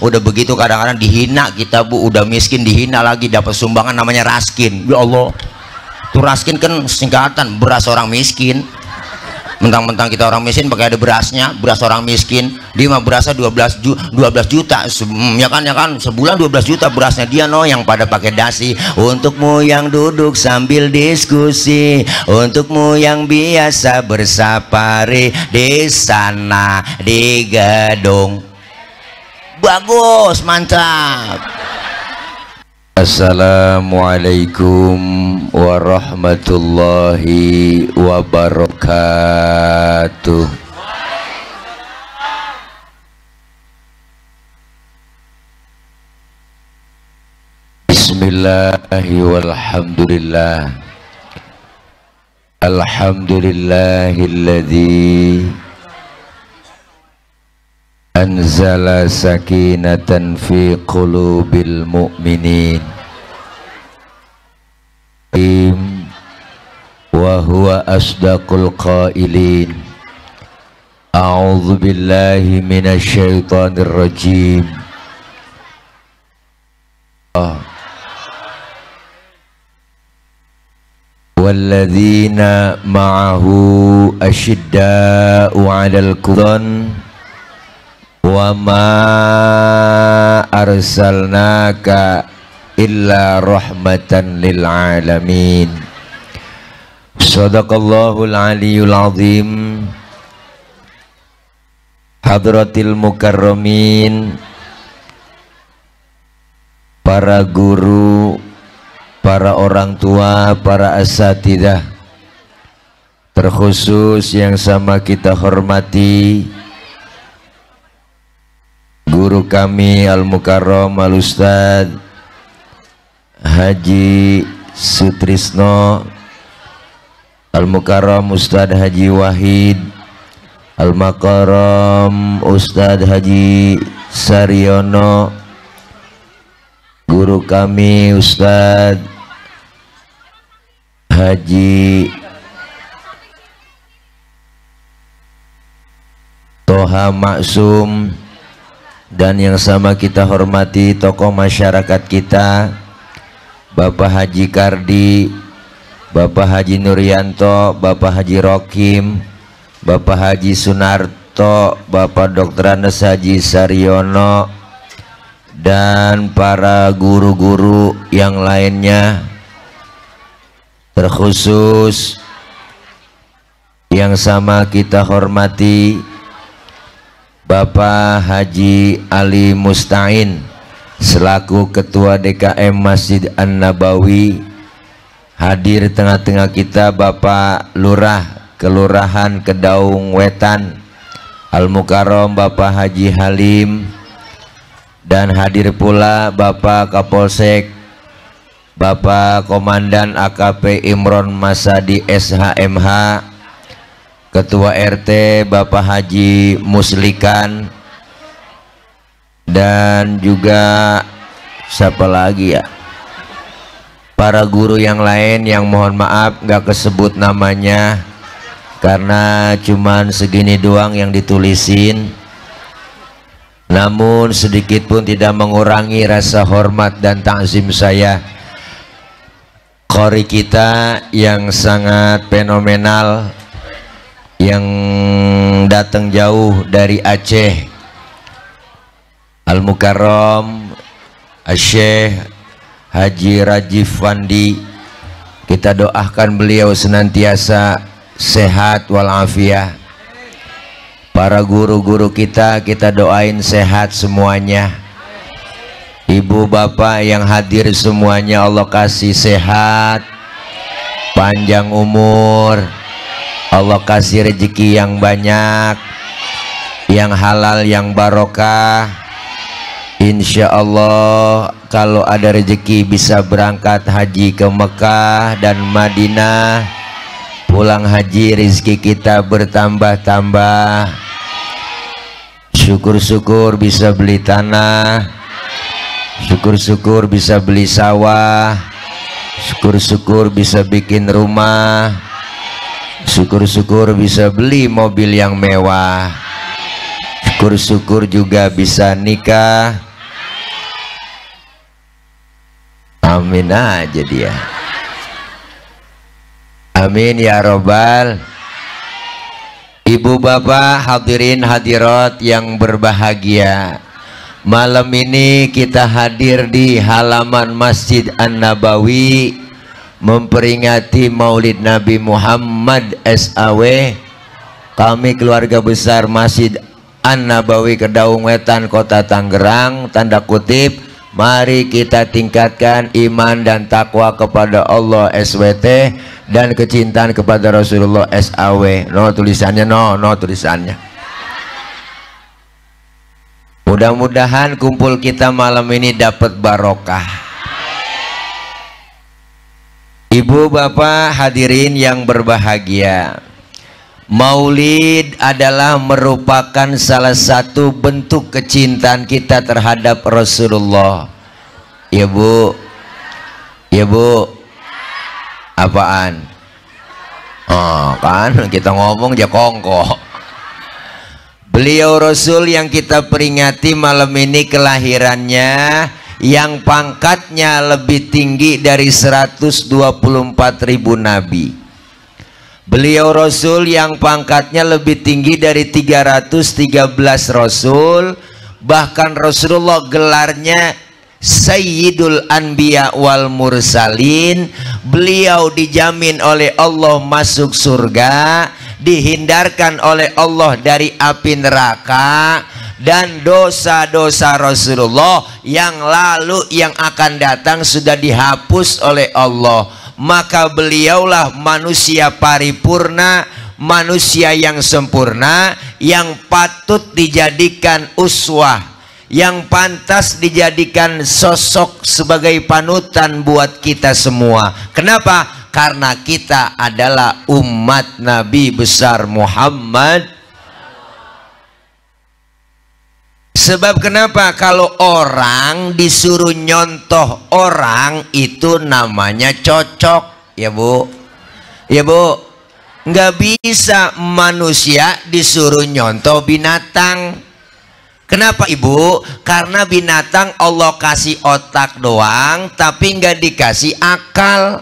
Udah begitu kadang-kadang dihina kita Bu, udah miskin dihina lagi, dapat sumbangan namanya raskin. Ya Allah, tuh raskin kan singkatan beras orang miskin. Mentang-mentang kita orang miskin pakai ada berasnya, beras orang miskin. Dia mah berasnya 12 juta ya kan sebulan 12 juta berasnya dia yang pada pakai dasi. Untukmu yang duduk sambil diskusi, untukmu yang biasa bersafari di sana di gedung. Bagus, mantap. Assalamualaikum warahmatullahi wabarakatuh. Bismillahi walhamdulillah. Alhamdulillahilladzi anzala sakinatan fi qulubil mu'minin wa huwa asdaqul qailin. A'udzu billahi minasy syaithanir rajim. Walladzina ma'ahu asyidda'u 'alal kuffar wa ma arsalnaka illa rahmatan lil alamin. Shadaqallahul aliyyul azim. Hadratil mukarramin, para guru, para orang tua, para asatidzah, terkhusus yang sama kita hormati guru kami Al-Mukarram Al-Ustad Haji Sutrisno, Al-Mukarram Ustad Haji Wahid, Al-Mukarram Ustad Haji Saryono, guru kami Ustad Haji Toha Maksum, dan yang sama kita hormati tokoh masyarakat kita Bapak Haji Kardi, Bapak Haji Nuryanto, Bapak Haji Rokim, Bapak Haji Sunarto, Bapak Dr. Anes Haji Saryono, dan para guru-guru yang lainnya, terkhusus yang sama kita hormati Bapak Haji Ali Mustain selaku Ketua DKM Masjid An-Nabawi. Hadir tengah-tengah kita Bapak Lurah Kelurahan Kedaung Wetan Al-Mukarram Bapak Haji Halim, dan hadir pula Bapak Kapolsek Bapak Komandan AKP Imron Masadi SHMH, Ketua RT Bapak Haji Muslikan, dan juga siapa lagi ya, para guru yang lain yang mohon maaf gak kesebut namanya karena cuman segini doang yang ditulisin, namun sedikit pun tidak mengurangi rasa hormat dan takzim saya. Qori kita yang sangat fenomenal yang datang jauh dari Aceh, Al-Mukarram Syekh Haji Rajif Wandi, kita doakan beliau senantiasa sehat walafiat. Para guru-guru kita doain sehat semuanya. Ibu bapak yang hadir semuanya Allah kasih sehat, panjang umur, Allah kasih rezeki yang banyak, yang halal, yang barokah. Insya Allah kalau ada rezeki bisa berangkat haji ke Mekah dan Madinah. Pulang haji rezeki kita bertambah-tambah. Syukur-syukur bisa beli tanah, syukur-syukur bisa beli sawah, syukur-syukur bisa bikin rumah, syukur-syukur bisa beli mobil yang mewah, syukur-syukur juga bisa nikah, Amin aja dia. Amin ya robbal. Ibu bapak hadirin hadirat yang berbahagia, malam ini kita hadir di halaman Masjid An-Nabawi memperingati Maulid Nabi Muhammad SAW. Kami keluarga besar Masjid An-Nabawi Kedaung Wetan Kota Tangerang, tanda kutip, mari kita tingkatkan iman dan takwa kepada Allah SWT dan kecintaan kepada Rasulullah SAW. No tulisannya, no tulisannya. Mudah-mudahan kumpul kita malam ini dapat barokah. Ibu bapak hadirin yang berbahagia, Maulid adalah merupakan salah satu bentuk kecintaan kita terhadap Rasulullah. Ya bu, ya bu, apaan? Oh kan kita ngomong aja kongko. Beliau Rasul yang kita peringati malam ini kelahirannya yang pangkatnya lebih tinggi dari 124.000 nabi. Beliau Rasul yang pangkatnya lebih tinggi dari 313 Rasul. Bahkan Rasulullah gelarnya Sayyidul Anbiya wal Mursalin. Beliau dijamin oleh Allah masuk surga, dihindarkan oleh Allah dari api neraka, dan dosa-dosa Rasulullah yang lalu yang akan datang sudah dihapus oleh Allah. Maka beliaulah manusia paripurna, manusia yang sempurna, yang patut dijadikan uswah, yang pantas dijadikan sosok sebagai panutan buat kita semua. Kenapa? Karena kita adalah umat Nabi besar Muhammad. Sebab kenapa? Kalau orang disuruh nyontoh orang itu namanya cocok, ya bu, ya bu. Nggak bisa manusia disuruh nyontoh binatang. Kenapa ibu? Karena binatang Allah kasih otak doang, tapi nggak dikasih akal.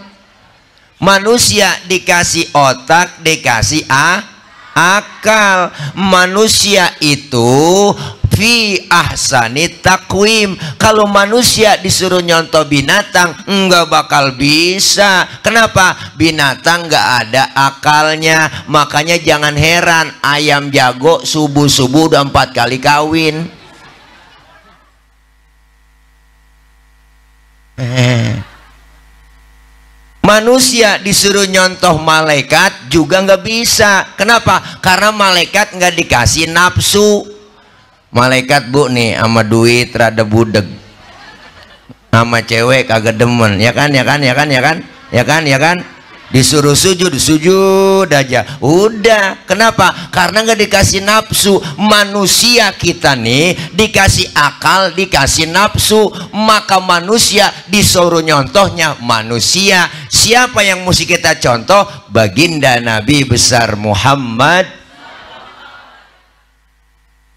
Manusia dikasih otak, dikasih akal. Manusia itu fi ahsani takwim. Kalau manusia disuruh nyontoh binatang nggak bakal bisa. Kenapa? Binatang nggak ada akalnya. Makanya jangan heran ayam jago subuh-subuh udah 4 kali kawin. Manusia disuruh nyontoh malaikat juga nggak bisa. Kenapa? Karena malaikat nggak dikasih nafsu. Malaikat bu nih sama duit rada budeg, sama cewek kagak demen, ya kan, ya kan, ya kan, ya kan, ya kan, ya kan, disuruh sujud aja udah. Kenapa? Karena nggak dikasih nafsu. Manusia kita nih dikasih akal, dikasih nafsu, maka manusia disuruh nyontohnya manusia. Siapa yang mesti kita contoh? Baginda Nabi besar Muhammad.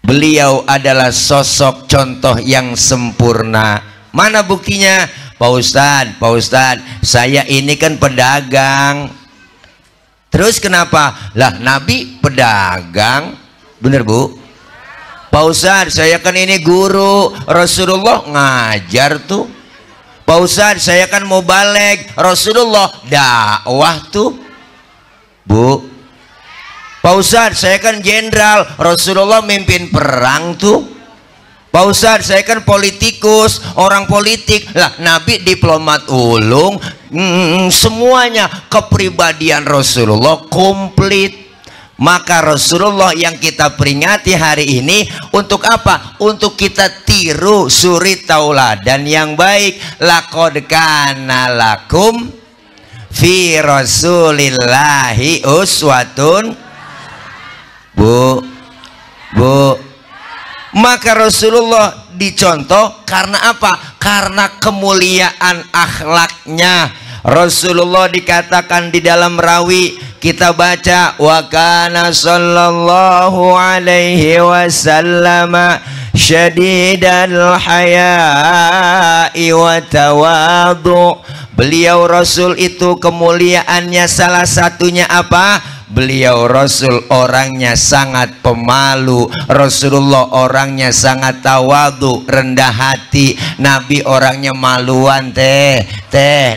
Beliau adalah sosok contoh yang sempurna. Mana buktinya? Pak Ustadz, saya ini kan pedagang. Terus kenapa? Lah Nabi pedagang. Bener bu? Pak Ustadz, saya kan ini guru. Rasulullah ngajar tuh. Pak Ustadz, saya kan mau balik. Rasulullah dakwah tuh. Bu, Pak Ustadz, saya kan jenderal. Rasulullah mimpin perang tuh. Pak Ustadz, saya kan politikus, orang politik. Lah Nabi diplomat ulung. Semuanya kepribadian Rasulullah komplit. Maka Rasulullah yang kita peringati hari ini untuk apa? Untuk kita tiru suri tauladan yang baik. Laqad kana lakum fi Rasulillahi uswatun. Bu, maka Rasulullah dicontoh karena apa? Karena kemuliaan akhlaknya. Rasulullah dikatakan di dalam rawi kita baca, wa kana sallallahu alaihi wasallam syadidal haya'i wa tawadhu. Beliau Rasul itu kemuliaannya salah satunya apa? Beliau Rasul orangnya sangat pemalu. Rasulullah orangnya sangat tawadhu, rendah hati. Nabi orangnya maluan teh.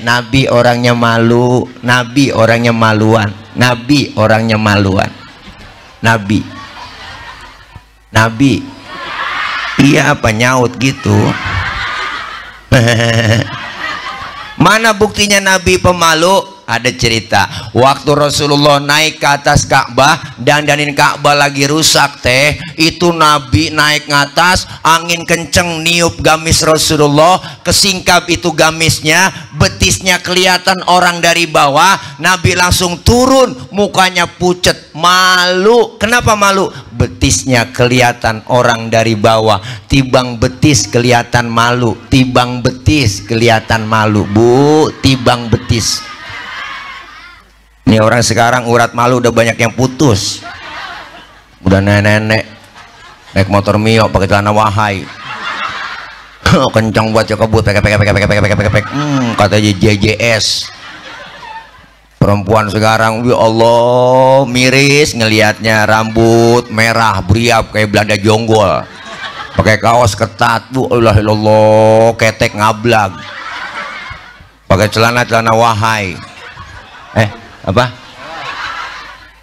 Nabi orangnya malu. Nabi orangnya maluan. Nabi orangnya maluan. Nabi iya apa nyaut gitu. Mana buktinya Nabi pemalu? Ada cerita waktu Rasulullah naik ke atas Ka'bah, dandanin Ka'bah lagi rusak teh, itu Nabi naik ke atas, angin kenceng niup gamis Rasulullah, kesingkap itu gamisnya, betisnya kelihatan orang dari bawah. Nabi langsung turun, mukanya pucet, malu. Kenapa malu? Betisnya kelihatan orang dari bawah. Tibang betis kelihatan malu, tibang betis kelihatan malu, Bu, tibang betis. Ini orang sekarang urat malu udah banyak yang putus. Udah nenek-nenek naik motor Mio pakai celana Wahai. Kencang buat kebut pek kata JJS. Perempuan sekarang ya Allah miris ngelihatnya, rambut merah beriap kayak Belanda jonggol. Pakai kaos ketat, Bu, Allah ketek ngablag. Pakai celana Wahai. Apa?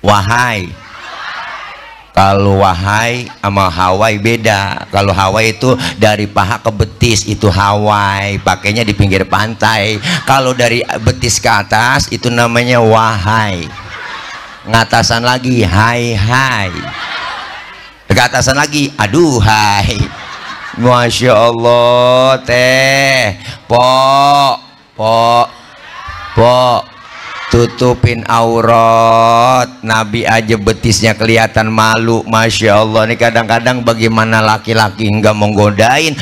Wahai. Kalau Wahai sama Hawaii beda. Kalau Hawaii itu dari paha ke betis, itu Hawaii, pakainya di pinggir pantai. Kalau dari betis ke atas itu namanya Wahai. Ngatasan lagi hai. Ke atasan lagi aduhai. Masya Allah teh. Po tutupin aurat. Nabi aja betisnya kelihatan malu. Masya Allah. Ini kadang-kadang bagaimana laki-laki nggak mau godain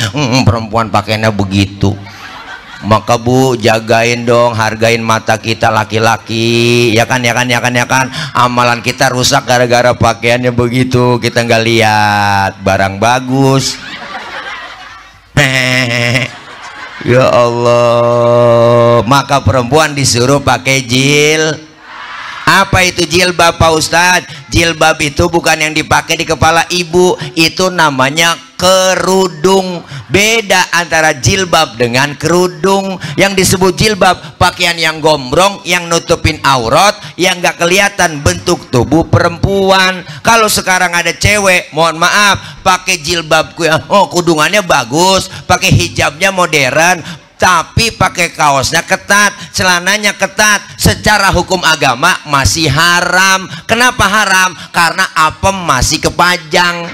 perempuan pakainya begitu. Maka Bu, jagain dong, hargain mata kita laki-laki, ya kan. Amalan kita rusak gara-gara pakaiannya begitu. Kita nggak lihat barang bagus. Ya Allah. Maka perempuan disuruh pakai apa itu jilbab Pak Ustadz? Jilbab itu bukan yang dipakai di kepala ibu, itu namanya kerudung. Beda antara jilbab dengan kerudung. Yang disebut jilbab pakaian yang gombrong, yang nutupin aurat, yang gak kelihatan bentuk tubuh perempuan. Kalau sekarang ada cewek, mohon maaf, pakai jilbab, kudungannya bagus, pakai hijabnya modern, tapi pakai kaosnya ketat, celananya ketat, secara hukum agama masih haram. Kenapa haram? Karena apem masih kepajang.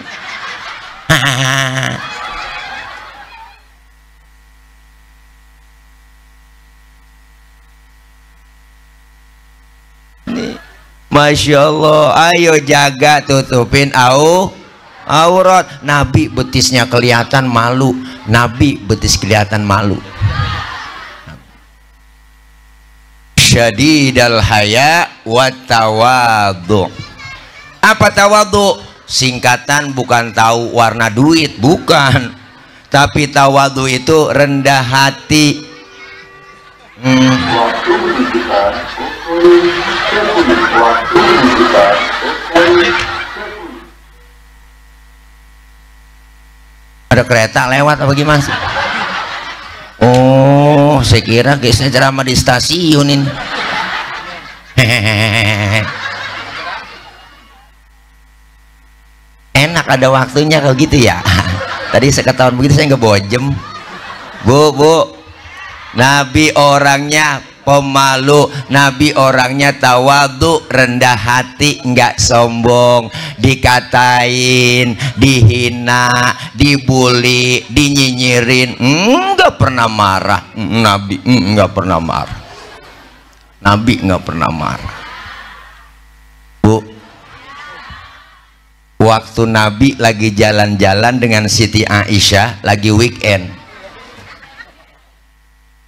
Masya Allah. Ayo jaga, tutupin aurat. Nabi betisnya kelihatan malu. Nabi betis kelihatan malu. Syadidal haya wa tawadhu. Apa tawadhu? Singkatan bukan tahu warna duit, bukan. Tapi tawadhu itu rendah hati. Ada kereta lewat apa gimana sih? Oh, saya kira guysnya ceramah di stasiun ini. Enak ada waktunya kalau gitu ya. Tadi saya ketahuan begitu saya nggak bojem. Bu, Nabi orangnya pemalu, Nabi orangnya tawadhu, rendah hati, nggak sombong. Dikatain, dihina, dibully, dinyinyirin, nggak pernah marah. Nabi nggak pernah marah. Nabi nggak pernah marah. Bu, waktu Nabi lagi jalan-jalan dengan Siti Aisyah, lagi weekend,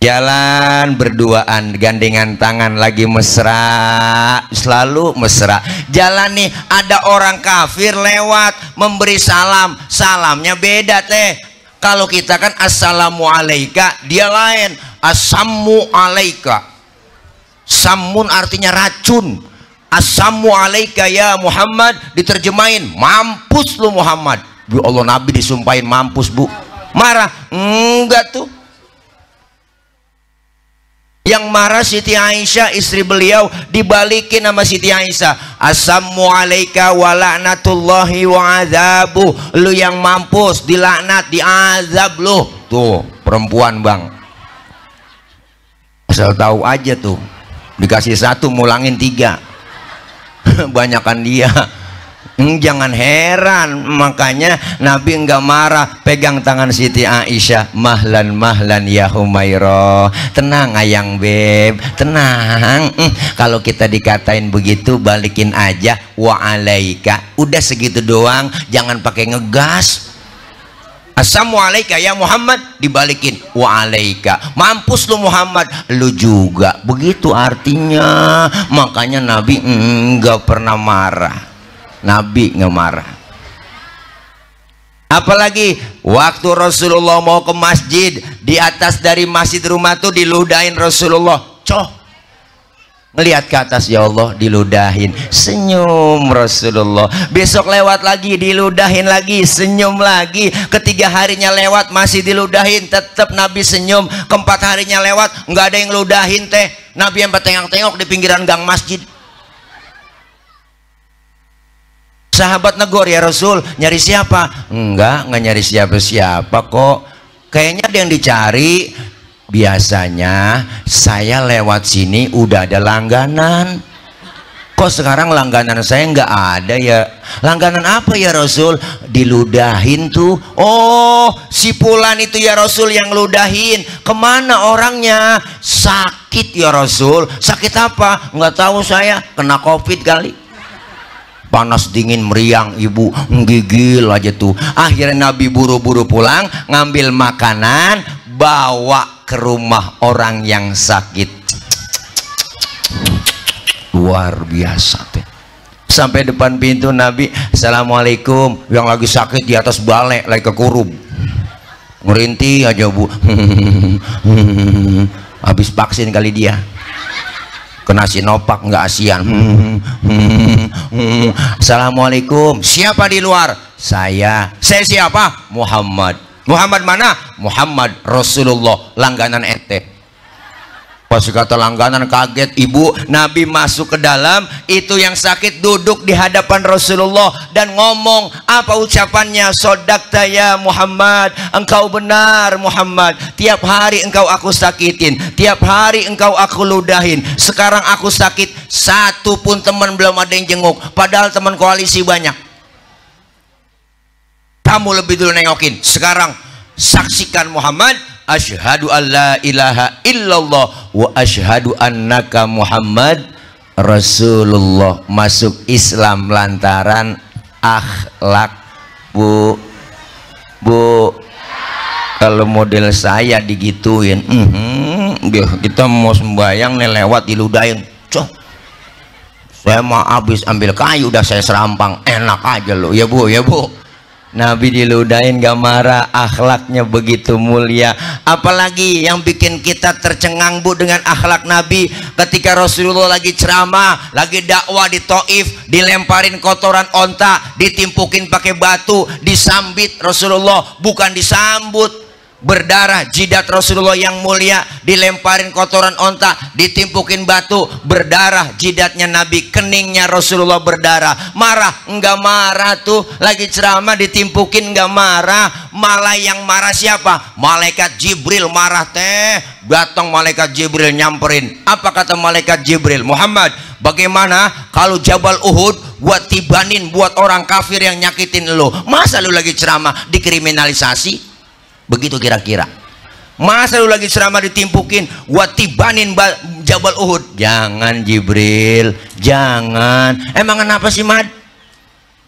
jalan berduaan gandengan tangan lagi mesra, selalu mesra. Jalan nih ada orang kafir lewat memberi salam, salamnya beda teh. Kalau kita kan assalamu alaika, dia lain assamu alaika. Samun artinya racun, assamu alaika ya Muhammad diterjemahin mampus lu Muhammad. Ya Allah, Nabi disumpahin mampus bu, marah enggak tuh. Yang marah Siti Aisyah, istri beliau, dibalikin sama Siti Aisyah, assamu alaika wa la'natullahi wa azabu. Lu yang mampus, dilaknat, diazab lu. Tuh perempuan bang, asal tahu aja tuh, dikasih satu mulangin tiga. Banyakan dia. Jangan heran, makanya Nabi enggak marah, pegang tangan Siti Aisyah, mahlan mahlan ya Humairah, tenang ayang beb, tenang. Kalau kita dikatain begitu balikin aja, wa alaika, udah segitu doang, jangan pakai ngegas. Assalamualaikum ya Muhammad, dibalikin wa alaika, mampus lu Muhammad, lu juga. Begitu artinya. Makanya Nabi enggak pernah marah. Nabi nggak marah. Apalagi waktu Rasulullah mau ke masjid, di atas dari masjid rumah tuh diludahin Rasulullah, coh ngelihat ke atas, ya Allah diludahin, senyum Rasulullah. Besok lewat lagi diludahin lagi, senyum lagi. Ketiga harinya lewat masih diludahin, tetap Nabi senyum. Keempat harinya lewat nggak ada yang ludahin teh, Nabi yang tengok-tengok di pinggiran gang masjid. Sahabat negor, ya Rasul nyari siapa? Enggak nyari siapa-siapa kok, kayaknya ada yang dicari. Biasanya saya lewat sini udah ada langganan, kok sekarang langganan saya nggak ada ya. Langganan apa ya Rasul? Diludahin tuh. Oh si Fulan itu ya Rasul yang ludahin. Kemana orangnya? Sakit ya Rasul. Sakit apa? Nggak tahu saya, kena COVID kali. Panas dingin meriang, ibu menggigil aja tuh. Akhirnya Nabi buru-buru pulang, ngambil makanan, bawa ke rumah orang yang sakit. Luar biasa teh. Sampai depan pintu Nabi, assalamualaikum. Yang lagi sakit di atas balai, lagi kekurub, ngerintih aja bu. Habis vaksin kali dia, kena Sinovac nggak ASEAN. Assalamualaikum, siapa di luar? Saya siapa? Muhammad. Muhammad mana? Muhammad Rasulullah, langganan ente. Pas kata langganan kaget ibu. Nabi masuk ke dalam, itu yang sakit duduk di hadapan Rasulullah dan ngomong, apa ucapannya? Sodakta ya Muhammad, engkau benar Muhammad, tiap hari engkau aku sakitin, tiap hari engkau aku ludahin. Sekarang aku sakit, satu pun teman belum ada yang jenguk, padahal teman koalisi banyak. Kamu lebih dulu nengokin. Sekarang saksikan Muhammad, asyhadu alla ilaha illallah wa asyhadu annaka Muhammad Rasulullah. Masuk Islam lantaran akhlak bu. Kalau model saya digituin, kita mau sembayang nih lewat diludahin, coh saya mau habis ambil kayu udah saya serampang, enak aja lo ya bu, ya bu. Nabi diludahin gak marah, akhlaknya begitu mulia. Apalagi yang bikin kita tercengang bu dengan akhlak Nabi, ketika Rasulullah lagi ceramah, lagi dakwah di Taif, dilemparin kotoran onta, ditimpukin pakai batu, disambit Rasulullah, bukan disambut, berdarah. Jidat Rasulullah yang mulia dilemparin kotoran onta, ditimpukin batu, berdarah jidatnya Nabi. Keningnya Rasulullah berdarah. Marah? Enggak marah tuh, lagi ceramah ditimpukin enggak marah. Malah yang marah siapa? Malaikat Jibril marah teh. Datang malaikat Jibril nyamperin. Apa kata malaikat Jibril? Muhammad, bagaimana kalau Jabal Uhud buat tibanin buat orang kafir yang nyakitin lo? Masa lu lagi ceramah dikriminalisasi? Begitu kira-kira. Masa lu lagi ceramah ditimpukin buat tibanin Jabal Uhud? Jangan Jibril, jangan. Emang kenapa sih Mad?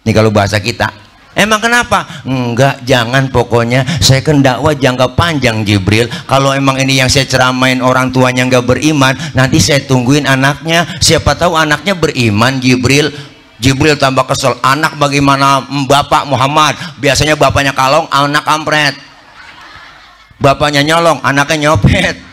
Ini kalau bahasa kita, Emang kenapa? Enggak, jangan, pokoknya saya kan dakwah jangka panjang Jibril. Kalau emang ini yang saya ceramain orang tuanya nggak beriman, nanti saya tungguin anaknya, siapa tahu anaknya beriman. Jibril tambah kesel, anak bagaimana bapak Muhammad? Biasanya bapaknya kalong, anak kampret. Bapaknya nyolong, anaknya nyopet.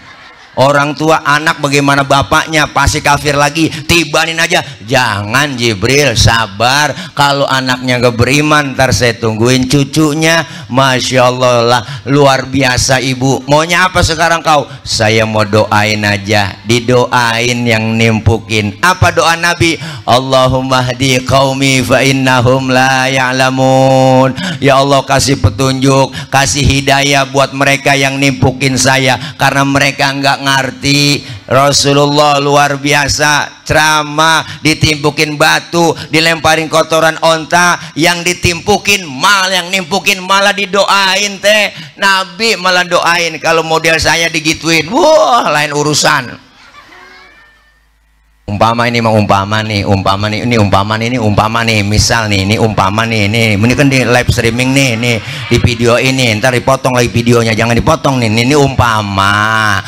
Orang tua anak bagaimana bapaknya, pasti kafir lagi, tibanin aja. Jangan Jibril, sabar. Kalau anaknya gak beriman, ntar saya tungguin cucunya. Masya Allah lah, luar biasa ibu. Maunya apa sekarang kau? Saya mau doain aja. Didoain yang nimpukin. Apa doa Nabi? Allahumma hdi qaumi fa innahum la ya'lamun. Ya Allah, kasih petunjuk, kasih hidayah buat mereka yang nimpukin saya, karena mereka nggak ngerti. Rasulullah luar biasa, ceramah ditimpukin batu, dilemparin kotoran onta, yang ditimpukin yang nimpukin malah didoain teh. Nabi malah doain. Kalau model saya digituin, wah lain urusan. Umpama ini mah umpama nih, misal nih, ini umpama nih, ini kan di live streaming nih di video ini, ntar dipotong lagi videonya, jangan dipotong nih, ini umpama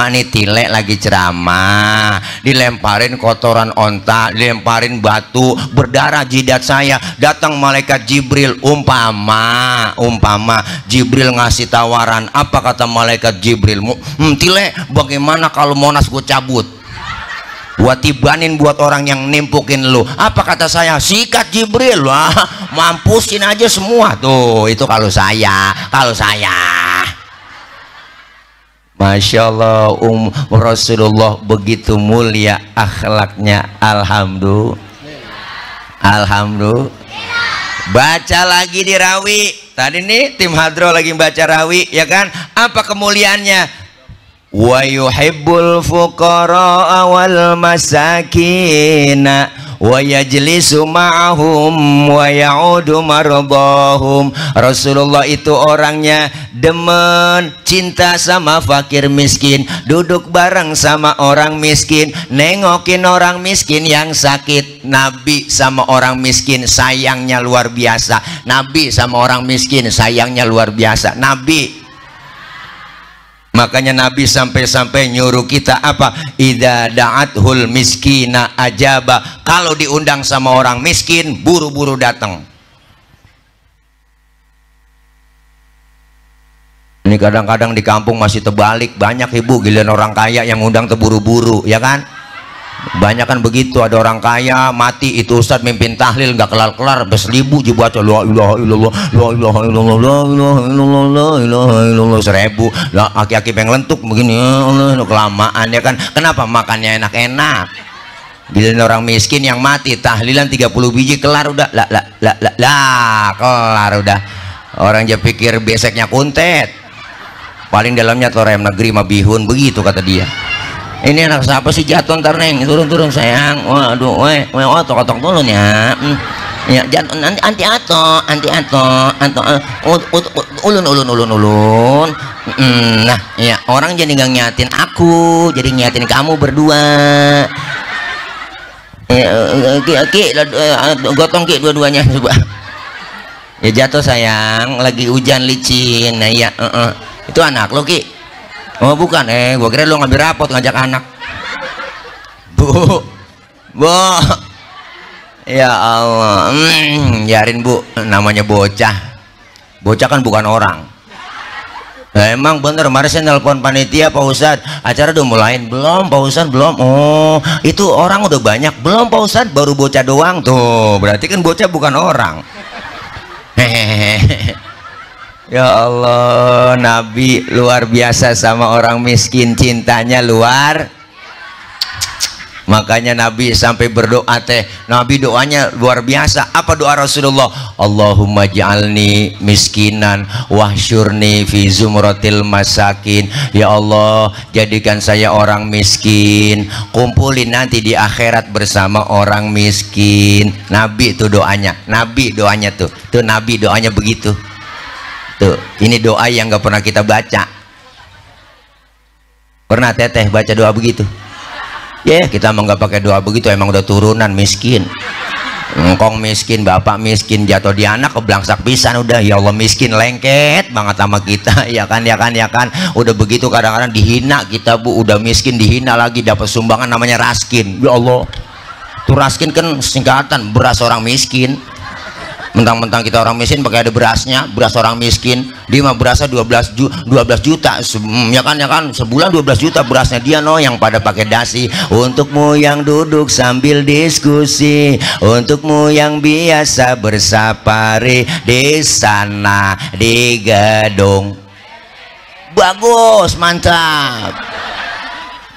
nih Tilek lagi ceramah, dilemparin kotoran onta, dilemparin batu, berdarah jidat saya, datang malaikat Jibril, umpama Jibril ngasih tawaran, apa kata malaikat Jibril? Tilek, bagaimana kalau Monas gue cabut? Buat tibanin buat orang yang nimpukin lu. Apa kata saya? Sikat Jibril. Wah, mampusin aja semua tuh. Itu kalau saya Masya Allah, Rasulullah begitu mulia akhlaknya. Alhamdulillah. Baca lagi di rawi. Tadi nih tim hadro lagi baca rawi, ya kan? Apa kemuliaannya? Wa yuhibbul fuqara wal masakina wa yajlisu ma'ahum wa ya'udu mardahum. Rasulullah itu orangnya demen, cinta sama fakir miskin, duduk bareng sama orang miskin, nengokin orang miskin yang sakit. Nabi sama orang miskin sayangnya luar biasa. Nabi sama orang miskin sayangnya luar biasa. Nabi. Makanya Nabi sampai-sampai nyuruh kita apa? Idza da'athul miskina ajaba. Kalau diundang sama orang miskin, buru-buru datang. Ini kadang-kadang di kampung masih terbalik, banyak ibu giliran orang kaya yang undang terburu-buru, ya kan? Banyak kan begitu, ada orang kaya mati, itu ustadz mimpin tahlil nggak kelar-kelar, sampai 1000 dibaca la ilaha illallah, la ilaha illallah, la ilaha illallah, la ilaha illallah, 1000. Lah aki-aki pengen lentuk begini, Allah kelamaan, ya kan? Kenapa? Makannya enak-enak. Bila orang miskin yang mati tahlilan 30 biji kelar udah, kelar udah. Orang aja pikir beseknya kuntet, paling dalamnya telur ayam negeri sama bihun, begitu kata dia. Ini anak siapa sih jatuh ntar neng, turun sayang. Waduh, otok dulu ya. Ya jatuh nanti ulun. Nah ya, orang jadi nggak nyatin aku, jadi nyatin kamu berdua. Gotong ki dua-duanya coba. Ya jatuh sayang, lagi hujan licin. Nah ya, itu anak lo ki. Oh bukan, gua kira lu ngambil rapot ngajak anak. Bu, ya Allah, biarin bu, namanya bocah kan bukan orang. Nah, emang bener, kemarin saya nelpon panitia, Pak Ustadz, acara udah mulain belum Pak Ustadz? Belum. Oh itu orang udah banyak belum Pak Ustadz? Baru bocah doang tuh, berarti kan bocah bukan orang. Hehehe. Ya Allah, Nabi luar biasa sama orang miskin, cintanya luar. Makanya Nabi sampai berdoa teh, Nabi doanya luar biasa. Apa doa Rasulullah? Allahumma ja'alni miskinan wahsyurni fi zumratil masakin. Ya Allah, jadikan saya orang miskin, kumpulin nanti di akhirat bersama orang miskin. Nabi tuh doanya, Nabi doanya tuh Nabi doanya begitu. Tuh, ini doa yang gak pernah kita baca. Pernah teteh baca doa begitu? Ya, kita emang gak pakai doa begitu, emang udah turunan miskin. engkong miskin, bapak miskin, jatuh di anak keblangsak pisan udah. Ya Allah, miskin lengket banget sama kita. Ya kan, ya kan, ya kan. Udah begitu kadang-kadang dihina kita Bu, udah miskin dihina lagi, dapat sumbangan namanya raskin. Ya Allah, tuh raskin kan singkatan beras orang miskin. Mentang-mentang kita orang miskin pakai ada berasnya, beras orang miskin. Dia mah berasnya 12 juta, ya kan, ya kan, sebulan 12 juta berasnya. Dia yang pada pakai dasi. Untukmu yang duduk sambil diskusi, untukmu yang biasa bersafari di sana di gedung. Bagus, mantap.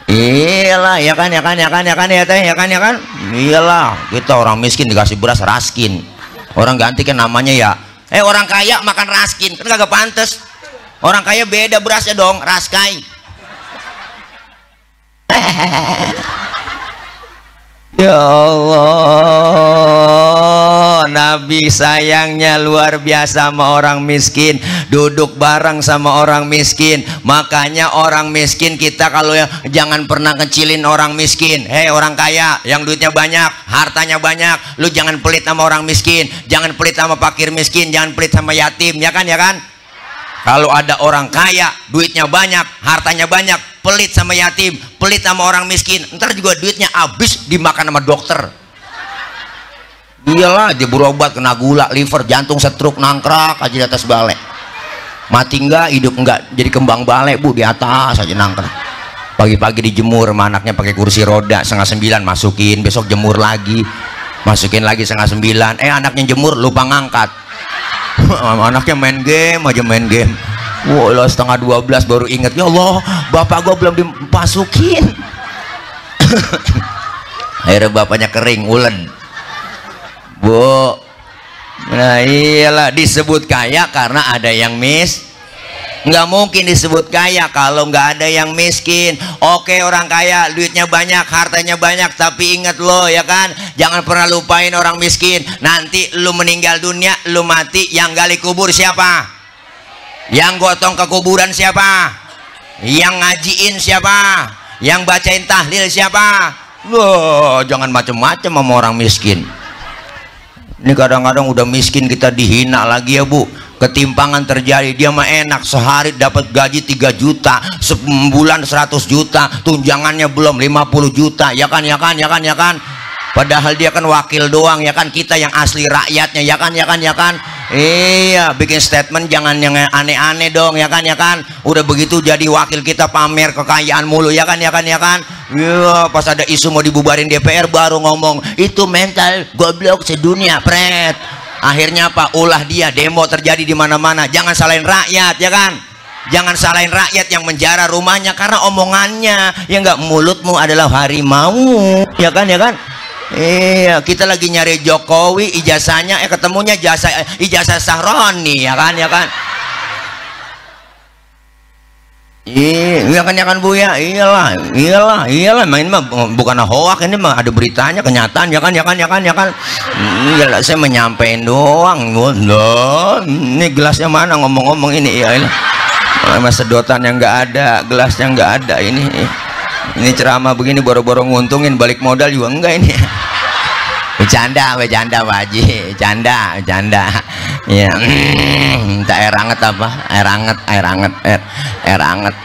Iyalah, ya kan, ya kan, ya kan, ya kan, ya teh, ya kan, ya kan. Iyalah, kita orang miskin dikasih beras raskin. Orang ganti kan namanya ya, orang kaya makan raskin kan kagak pantes. Orang kaya beda berasnya dong, raskai. Ya Allah, Nabi sayangnya luar biasa sama orang miskin, duduk bareng sama orang miskin. Makanya orang miskin kita kalau jangan pernah kecilin orang miskin. Hei orang kaya yang duitnya banyak, hartanya banyak, lu jangan pelit sama orang miskin, jangan pelit sama fakir miskin, jangan pelit sama yatim, ya kan, ya kan. Kalau ada orang kaya, duitnya banyak, hartanya banyak, pelit sama yatim, pelit sama orang miskin, ntar juga duitnya habis dimakan sama dokter. Iyalah, dia berobat kena gula, liver, jantung, stroke, nangkrak aja di atas balai. Mati enggak, hidup enggak, jadi kembang balai Bu, di atas aja nangkrak. Pagi-pagi dijemur sama anaknya pakai kursi roda, 8:30 masukin, besok jemur lagi, masukin lagi 8:30. Anaknya jemur lupa ngangkat. Anaknya main game aja, main game. Wah, 11:30 baru inget, ya Allah, bapak gua belum dimasukin. Akhirnya bapaknya kering, ulen. Bu, nah iyalah disebut kaya karena ada yang nggak mungkin disebut kaya kalau nggak ada yang miskin. Oke, orang kaya duitnya banyak, hartanya banyak, tapi ingat lo ya kan, jangan pernah lupain orang miskin. Nanti lu meninggal dunia, lu mati, yang gali kubur siapa? Yang gotong ke kuburan siapa? Yang ngajiin siapa? Yang bacain tahlil siapa? Loh, jangan macem-macem sama orang miskin. Ini kadang-kadang udah miskin kita dihina lagi ya Bu. Ketimpangan terjadi. Dia mah enak, sehari dapat gaji 3 juta, sebulan 100 juta, tunjangannya belum 50 juta, ya kan, ya kan, ya kan, ya kan. Padahal dia kan wakil doang, ya kan, kita yang asli rakyatnya, ya kan, ya kan, ya kan. Iya, bikin statement jangan yang aneh-aneh dong, ya kan, ya kan. Udah begitu jadi wakil kita pamer kekayaan mulu, ya kan, ya kan, ya kan. Iya, pas ada isu mau dibubarin DPR baru ngomong itu mental goblok sedunia, pret. Akhirnya apa? Ulah dia, demo terjadi di mana-mana. Jangan salahin rakyat, ya kan. Jangan salahin rakyat yang menjara rumahnya karena omongannya. Ya enggak, mulutmu adalah harimau, ya kan, ya kan. Iya, kita lagi nyari Jokowi, ijazahnya ketemunya ijazah Sahroni, ya kan, ya kan. Iya kan, ya kan Bu ya. Iyalah, iyalah, iyalah, main mah bukan hoak, ini mah ada beritanya, kenyataan, ya kan, ya kan, ya kan, ya kan. Iyalah, saya menyampaikan doang. Loh, ini gelasnya mana, ngomong-ngomong ini, ya ini mas sedotan yang nggak ada, gelasnya nggak ada, ini ceramah begini boro-boro nguntungin, balik modal juga enggak ini. Bercanda, bercanda Pak Haji, bercanda, bercanda. Ya, minta air hangat apa? Air hangat, air hangat, air hangat.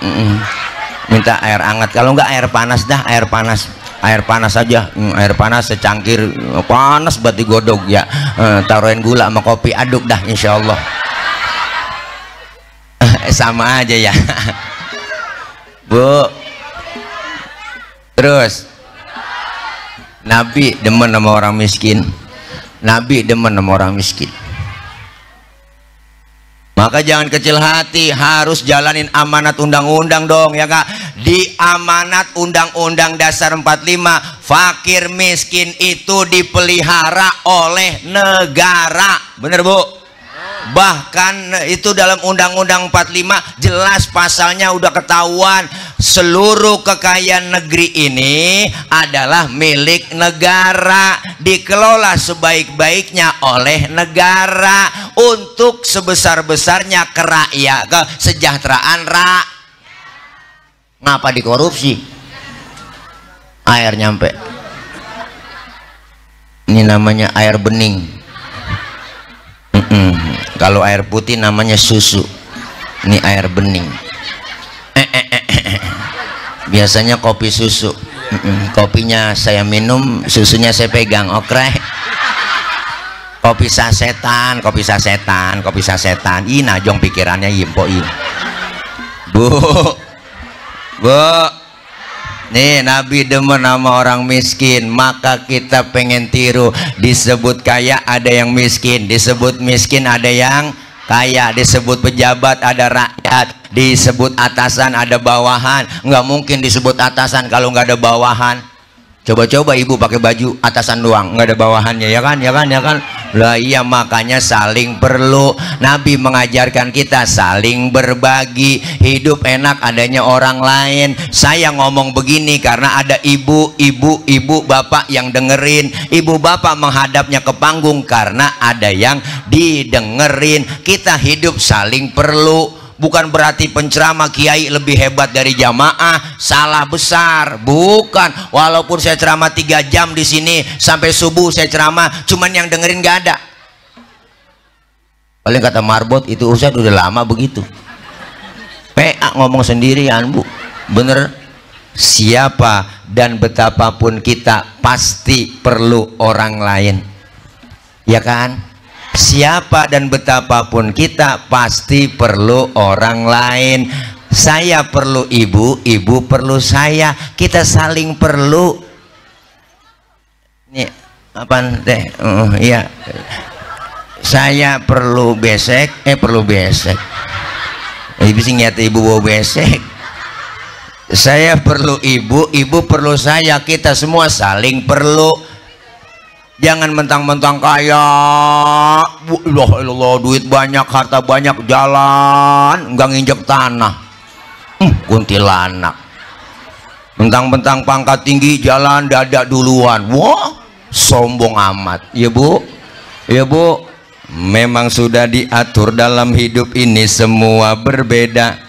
Minta air hangat. Kalau enggak air panas dah, air panas. Air panas aja, air panas secangkir, panas buat digodok ya. Taruhin gula sama kopi, aduk dah, insya Allah. Sama aja ya. Bu. Terus Nabi demen sama orang miskin. Nabi demen sama orang miskin. Maka jangan kecil hati, harus jalanin amanat undang-undang dong ya Kak. Di amanat Undang-Undang Dasar 45, fakir miskin itu dipelihara oleh negara. Bener Bu? Bahkan itu dalam Undang-Undang 45 jelas pasalnya udah ketahuan, seluruh kekayaan negeri ini adalah milik negara, dikelola sebaik-baiknya oleh negara untuk sebesar-besarnya kesejahteraan ngapa dikorupsi? Air nyampe. Ini namanya air bening. Kalau air putih namanya susu. Ini air bening. Biasanya kopi susu. Kopinya saya minum, susunya saya pegang. Oke. Kopi sasetan, kopi sasetan, kopi sasetan. Ih najong pikirannya yimpo i. Bu, nih Nabi demen sama orang miskin, maka kita pengen tiru. Disebut kaya ada yang miskin, disebut miskin ada yang kaya, disebut pejabat ada rakyat, disebut atasan ada bawahan. Nggak mungkin disebut atasan kalau nggak ada bawahan. Coba-coba ibu pakai baju atasan doang, nggak ada bawahannya, ya kan, ya kan, ya kan. Lah iya, makanya saling perlu. Nabi mengajarkan kita saling berbagi. Hidup enak adanya orang lain. Saya ngomong begini karena ada ibu bapak yang dengerin. Ibu bapak menghadapnya ke panggung karena ada yang didengerin. Kita hidup saling perlu. Bukan berarti penceramah kiai lebih hebat dari jamaah, salah besar. Bukan. Walaupun saya ceramah 3 jam di sini sampai subuh saya ceramah, cuman yang dengerin gak ada. Paling kata Marbot itu Ustadz udah lama begitu. PA ngomong sendirian bu, bener. Siapa dan betapapun kita pasti perlu orang lain, ya kan? Siapa dan betapapun kita pasti perlu orang lain. Saya perlu ibu, ibu perlu saya. Kita saling perlu. Ini apaan teh? Iya. Saya perlu besek, perlu besek. Ibu sih ngiat ibu bawa besek. Saya perlu ibu, ibu perlu saya. Kita semua saling perlu. Jangan mentang-mentang kaya, Allah duit banyak, harta banyak, jalan nggak nginjek tanah. Kuntilanak. Mentang-mentang pangkat tinggi, jalan dada duluan. Wah, sombong amat. Ya bu, ya bu. Memang sudah diatur dalam hidup ini semua berbeda.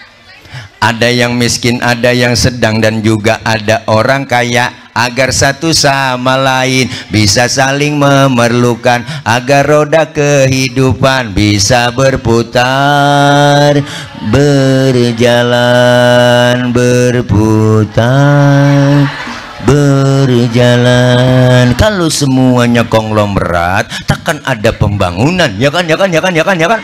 Ada yang miskin, ada yang sedang, dan juga ada orang kaya. Agar satu sama lain bisa saling memerlukan, agar roda kehidupan bisa berputar, berjalan, berputar, berjalan. Kalau semuanya konglomerat, takkan ada pembangunan, ya kan, ya kan, ya kan, ya kan, ya kan.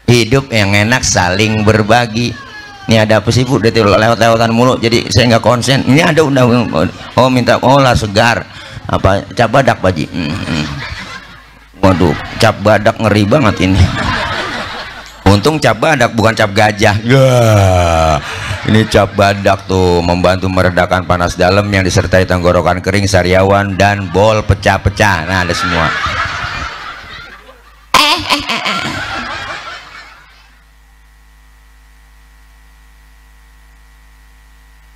Hidup yang enak saling berbagi. Ini ada apa sih bu? Dia lewat-lewatan mulu, jadi saya nggak konsen. Ini ada undang, oh minta olah segar apa cap badak Pak Ji. Waduh, cap badak ngeri banget ini. Untung cap badak bukan cap gajah. Ya, ini cap badak tuh, membantu meredakan panas dalam yang disertai tenggorokan kering, sariawan, dan bol pecah-pecah. Nah ada semua.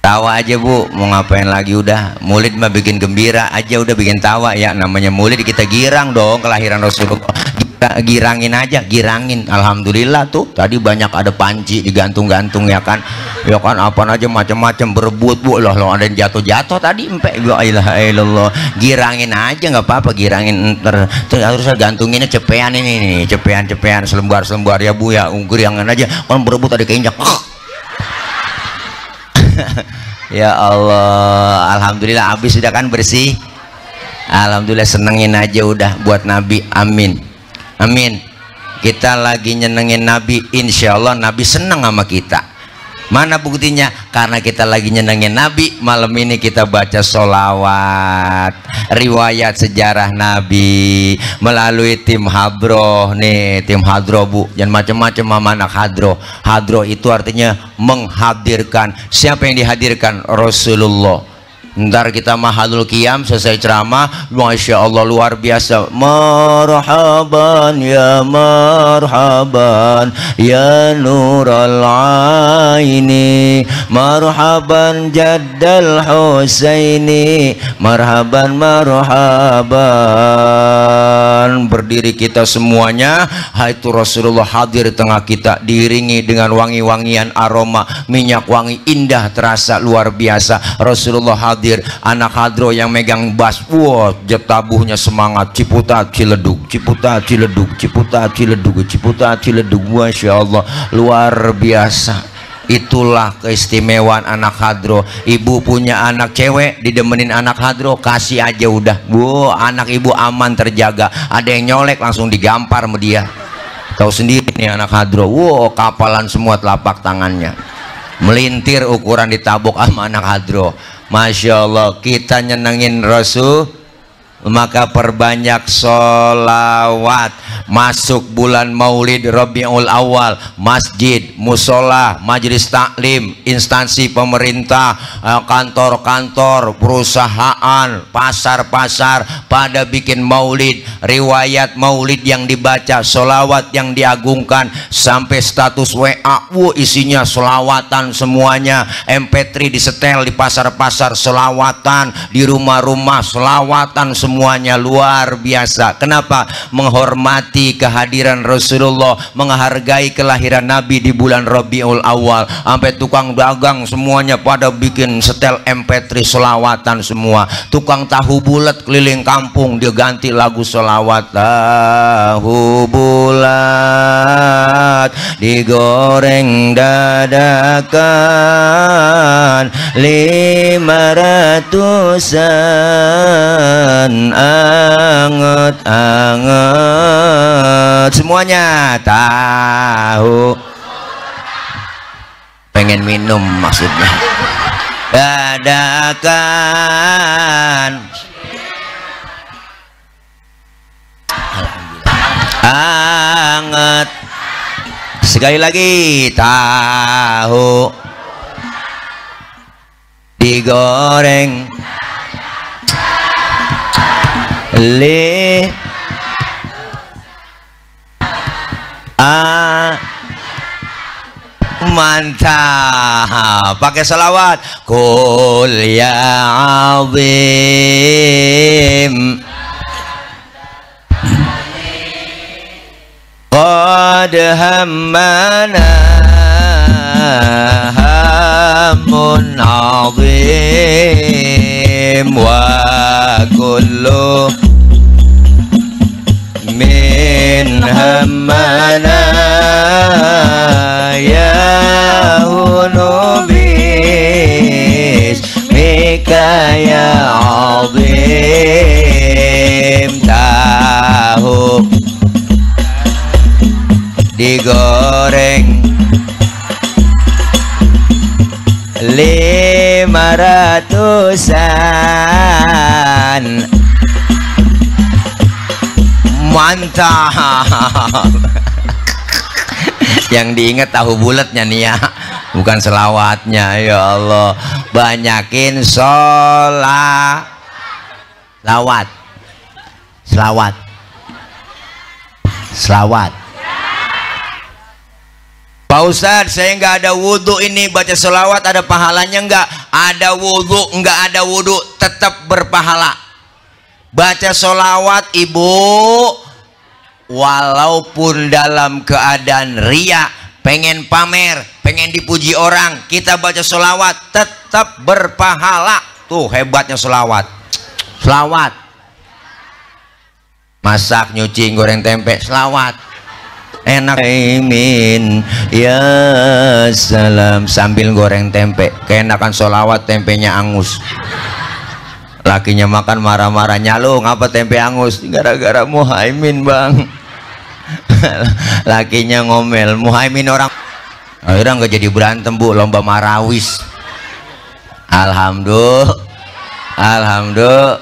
Tawa aja bu, mau ngapain lagi, udah Maulid mah bikin gembira aja, udah bikin tawa ya, namanya Maulid kita girang dong, kelahiran Rasulullah. Kita girangin aja, girangin. Alhamdulillah tuh tadi banyak ada panci digantung-gantung, ya kan, ya kan, apa aja macam-macam berebut bu. Loh ada yang jatuh-jatuh tadi empek. La ilaha illallah. Girangin aja nggak apa-apa, girangin. Terus gantunginnya cepean ini nih, cepean selembar-selembar ya bu ya, girangin aja kan, berebut tadi keinjak. Ya Allah, alhamdulillah habis sudah kan, bersih. Alhamdulillah, senengin aja udah buat Nabi. Amin, amin. Kita lagi nyenengin Nabi, insya Allah Nabi seneng sama kita. Mana buktinya? Karena kita lagi nyenengin Nabi, malam ini kita baca sholawat, riwayat sejarah Nabi melalui tim hadroh. Nih tim hadroh bu, jangan macam-macam sama anak hadroh. Hadroh itu artinya menghadirkan. Siapa yang dihadirkan? Rasulullah. Ntar kita mahalul qiyam, selesai ceramah, Masya Allah luar biasa, marhaban ya marhaban ya nural aini, marhaban jaddal husaini, marhaban marhaban. Berdiri kita semuanya, itu Rasulullah hadir di tengah kita, diiringi dengan wangi-wangian aroma minyak wangi indah terasa luar biasa. Rasulullah hadir hadir. Anak hadro yang megang bass, wah tabuhnya semangat. Ciputat Ciledug, Ciputat Ciledug, Ciputat Ciledug, Ciputat Ciledug. Masya Allah, luar biasa. Itulah keistimewaan anak hadro. Ibu punya anak cewek, didemenin anak hadro, kasih aja udah. Anak ibu aman, terjaga. Ada yang nyolek langsung digampar sama dia. Tahu sendiri nih anak hadro. Kapalan semua telapak tangannya, melintir ukuran ditabok sama anak hadro. Masya Allah, kita nyenengin Rasul, maka perbanyak sholawat. Masuk bulan Maulid Rabiul Awal, masjid, musola, majelis taklim, instansi pemerintah, kantor-kantor, perusahaan, pasar-pasar pada bikin maulid. Riwayat maulid yang dibaca, sholawat yang diagungkan, sampai status WA isinya sholawatan semuanya. MP3 disetel di pasar-pasar, sholawatan di rumah-rumah, sholawatan semuanya. Luar biasa. Kenapa? Menghormati kehadiran Rasulullah, menghargai kelahiran Nabi di bulan Rabiul Awal. Sampai tukang dagang semuanya pada bikin setel MP3 sholawatan semua. Tukang tahu bulat keliling kampung dia ganti lagu sholawat. Tahu bulat digoreng dadakan 500-an, anget-anget semuanya. Tahu, pengen minum maksudnya. Dadakan anget. Sekali lagi, tahu digoreng mantap. Pakai salawat. Qul ya azim qad hammana hamun azim wa kullu min hammana ya hunubis mika ya azim. Tahu digoreng 500-an, mantap. Yang diingat tahu bulatnya nih ya, bukan selawatnya. Ya Allah, banyakin selawat. Pak Ustadz, saya nggak ada wudhu ini, baca selawat ada pahalanya nggak? Ada wudhu, nggak ada wudhu, tetap berpahala. Baca selawat ibu, walaupun dalam keadaan ria, pengen pamer, pengen dipuji orang, kita baca selawat tetap berpahala. Tuh hebatnya selawat. Selawat. Masak, nyuci, goreng tempe, selawat. Enak. Amin ya salam, sambil goreng tempe. Keenakan solawat, tempenya angus. Lakinya makan marah-marah, nyalung apa tempe angus? Gara-gara Muhaimin bang. Lakinya ngomel, Muhaimin orang. Akhirnya nggak jadi berantem bu, lomba marawis. Alhamdulillah.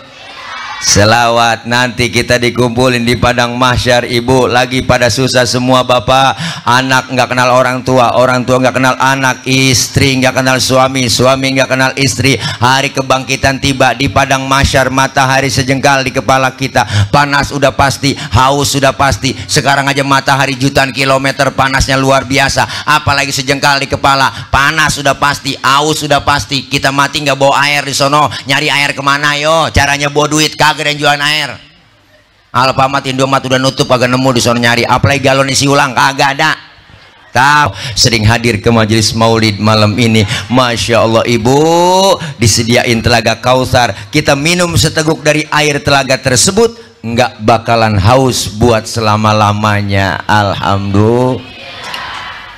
Selawat. Nanti kita dikumpulin di padang mahsyar. Ibu lagi pada susah semua, bapak anak nggak kenal orang tua nggak kenal anak, istri nggak kenal suami nggak kenal istri. Hari kebangkitan tiba di padang mahsyar, matahari sejengkal di kepala kita, panas udah pasti, haus sudah pasti. Sekarang aja matahari jutaan kilometer, panasnya luar biasa, apalagi sejengkal di kepala. Panas sudah pasti, haus sudah pasti. Kita mati nggak bawa air di sono, nyari air kemana yo? Caranya bawa duit, kagak ada yang jualan air. Alfamart, Indomaret udah nutup, kagak nemu di sono nyari. Apalagi galon isi ulang, kagak ada. tahu sering hadir ke majelis maulid malam ini. Masya Allah ibu, disediain telaga Kautsar, kita minum seteguk dari air telaga tersebut nggak bakalan haus buat selama-lamanya. Alhamdulillah.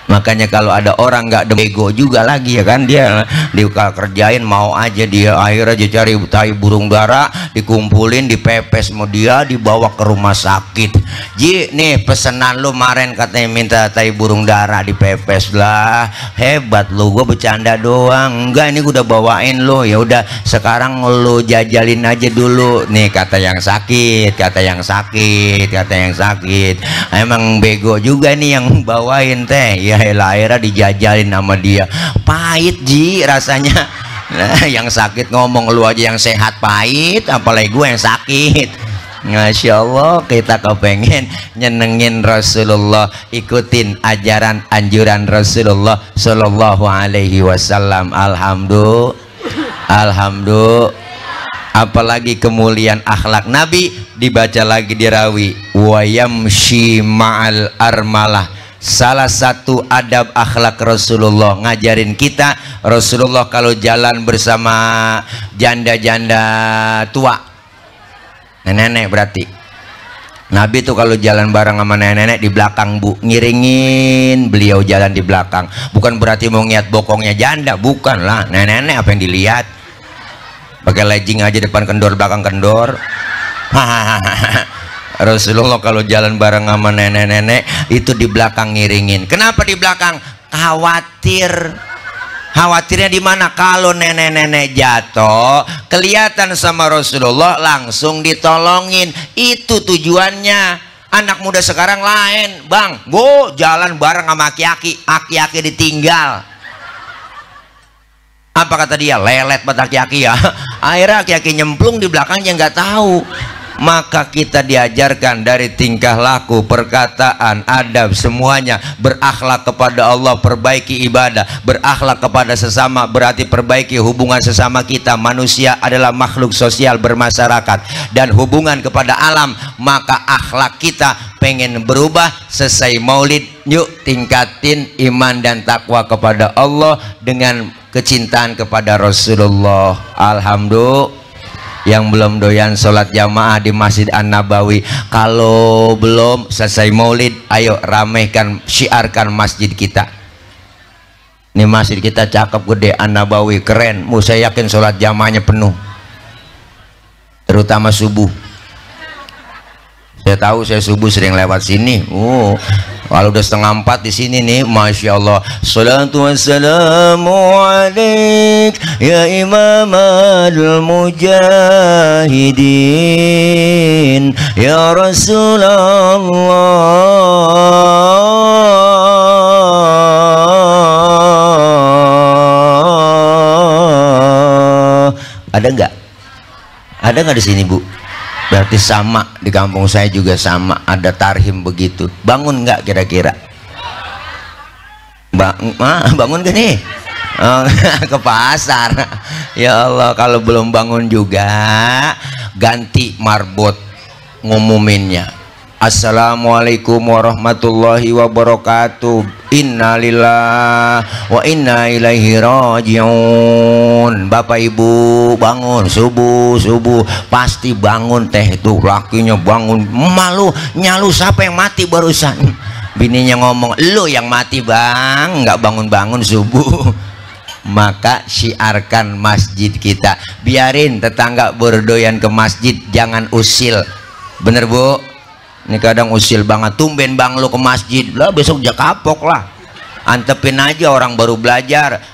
Makanya kalau ada orang nggak bego juga lagi ya kan, dia kerjain mau aja dia, akhir aja cari tai burung dara, dikumpulin, dipepes mau dia, dibawa ke rumah sakit. Ji nih pesanan lu kemarin katanya minta tai burung dara dipepes lah, hebat lu, gua bercanda doang. Enggak, ini gua udah bawain lu, ya udah sekarang lu jajalin aja dulu nih, kata yang sakit, kata yang sakit, kata yang sakit. Emang bego juga nih yang bawain teh ya. Akhirnya dijajalin sama dia, pahit ji rasanya. Nah, yang sakit ngomong, lu aja yang sehat pahit, apalagi gue yang sakit. Masya Allah, kita kepengen nyenengin Rasulullah, ikutin ajaran anjuran Rasulullah Sallallahu Alaihi Wasallam. Alhamdulillah, alhamdulillah. Apalagi kemuliaan akhlak Nabi, dibaca lagi di rawi, wa yamshi ma'al armalah. Salah satu adab akhlak Rasulullah, ngajarin kita Rasulullah kalau jalan bersama janda-janda tua, nenek-nenek berarti. Nabi tuh kalau jalan bareng sama nenek-nenek di belakang bu, ngiringin beliau jalan di belakang. Bukan berarti mau ngiat bokongnya janda, bukan lah. Nenek-nenek apa yang dilihat? Pakai legging aja depan kendor, belakang kendor. Rasulullah kalau jalan bareng sama nenek-nenek itu di belakang ngiringin. Kenapa di belakang? Khawatir. Khawatirnya di mana? Kalau nenek-nenek jatuh, kelihatan sama Rasulullah, langsung ditolongin. Itu tujuannya. Anak muda sekarang lain, bang, go jalan bareng sama aki-aki, aki-aki ditinggal. Apa kata dia? Lelet buat aki-aki ya. Akhirnya aki-aki nyemplung di belakangnya nggak tahu. Maka kita diajarkan dari tingkah laku, perkataan, adab, semuanya berakhlak kepada Allah, perbaiki ibadah. Berakhlak kepada sesama berarti perbaiki hubungan sesama kita. Manusia adalah makhluk sosial bermasyarakat dan hubungan kepada alam. Maka akhlak kita pengen berubah. Selesai maulid, yuk tingkatin iman dan takwa kepada Allah dengan kecintaan kepada Rasulullah. Alhamdulillah. Yang belum doyan sholat jamaah di Masjid An-Nabawi, kalau belum selesai maulid, ayo ramaikan, syiarkan masjid kita. Ini masjid kita cakep, gede, An-Nabawi, keren. Saya yakin sholat jamaahnya penuh, terutama subuh. Saya tahu, saya subuh sering lewat sini. Kalau udah 3:30 di sini nih, masya Allah. Salatu wassalamu alaik ya imam al-mujahidin ya Rasulullah. Ada nggak? Ada nggak di sini bu? Berarti sama, di kampung saya juga sama, ada tarhim begitu. Bangun nggak kira-kira? Bangun gak nih? Ke pasar. Ya Allah, kalau belum bangun juga ganti marbot ngumuminnya. Assalamualaikum warahmatullahi wabarakatuh. Innalillahi wa inna ilaihi rajiun. Bapak ibu bangun subuh, pasti bangun teh itu lakinya bangun, malu nyalu siapa yang mati barusan. Bininya ngomong, lu yang mati bang, nggak bangun-bangun subuh. Maka syiarkan masjid kita, biarin tetangga berdoyan ke masjid, jangan usil. Bener bu? Ini kadang usil banget, tumben bang lu ke masjid lah, besok jak kapok lah. Antepin aja, orang baru belajar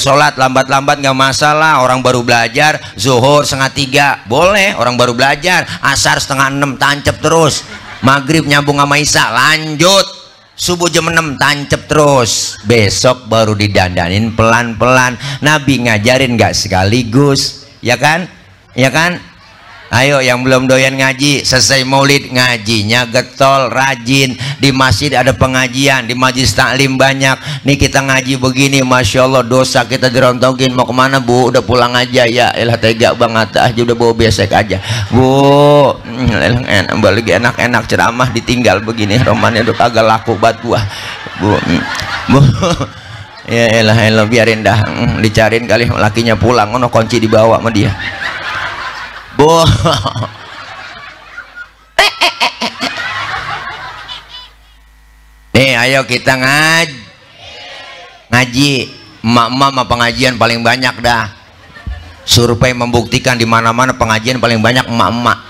sholat lambat-lambat nggak masalah. Orang baru belajar zuhur 2:30 boleh, orang baru belajar. Asar 5:30 tancep terus. Maghrib nyambung sama isya lanjut. Subuh jam 6 tancep terus. Besok baru didandanin pelan-pelan. Nabi ngajarin nggak sekaligus, ya kan? Ya kan? Ayo yang belum doyan ngaji, selesai maulid ngajinya getol, rajin. Di masjid ada pengajian, di majlis taklim banyak. Nih kita ngaji begini, masya Allah dosa kita dirontokin. Mau kemana bu? Udah pulang aja ya. Elah tega banget aja, udah bawa besek aja bu. Enak, balik enak-enak ceramah ditinggal begini. Romannya udah kagak laku buat buah bu. Bu ya elah biarin dah, dicariin kali lakinya pulang, ono kunci dibawa sama dia bu. Nih ayo kita ngaji. Emak-emak mah pengajian paling banyak dah. Survei membuktikan di mana-mana pengajian paling banyak emak-emak.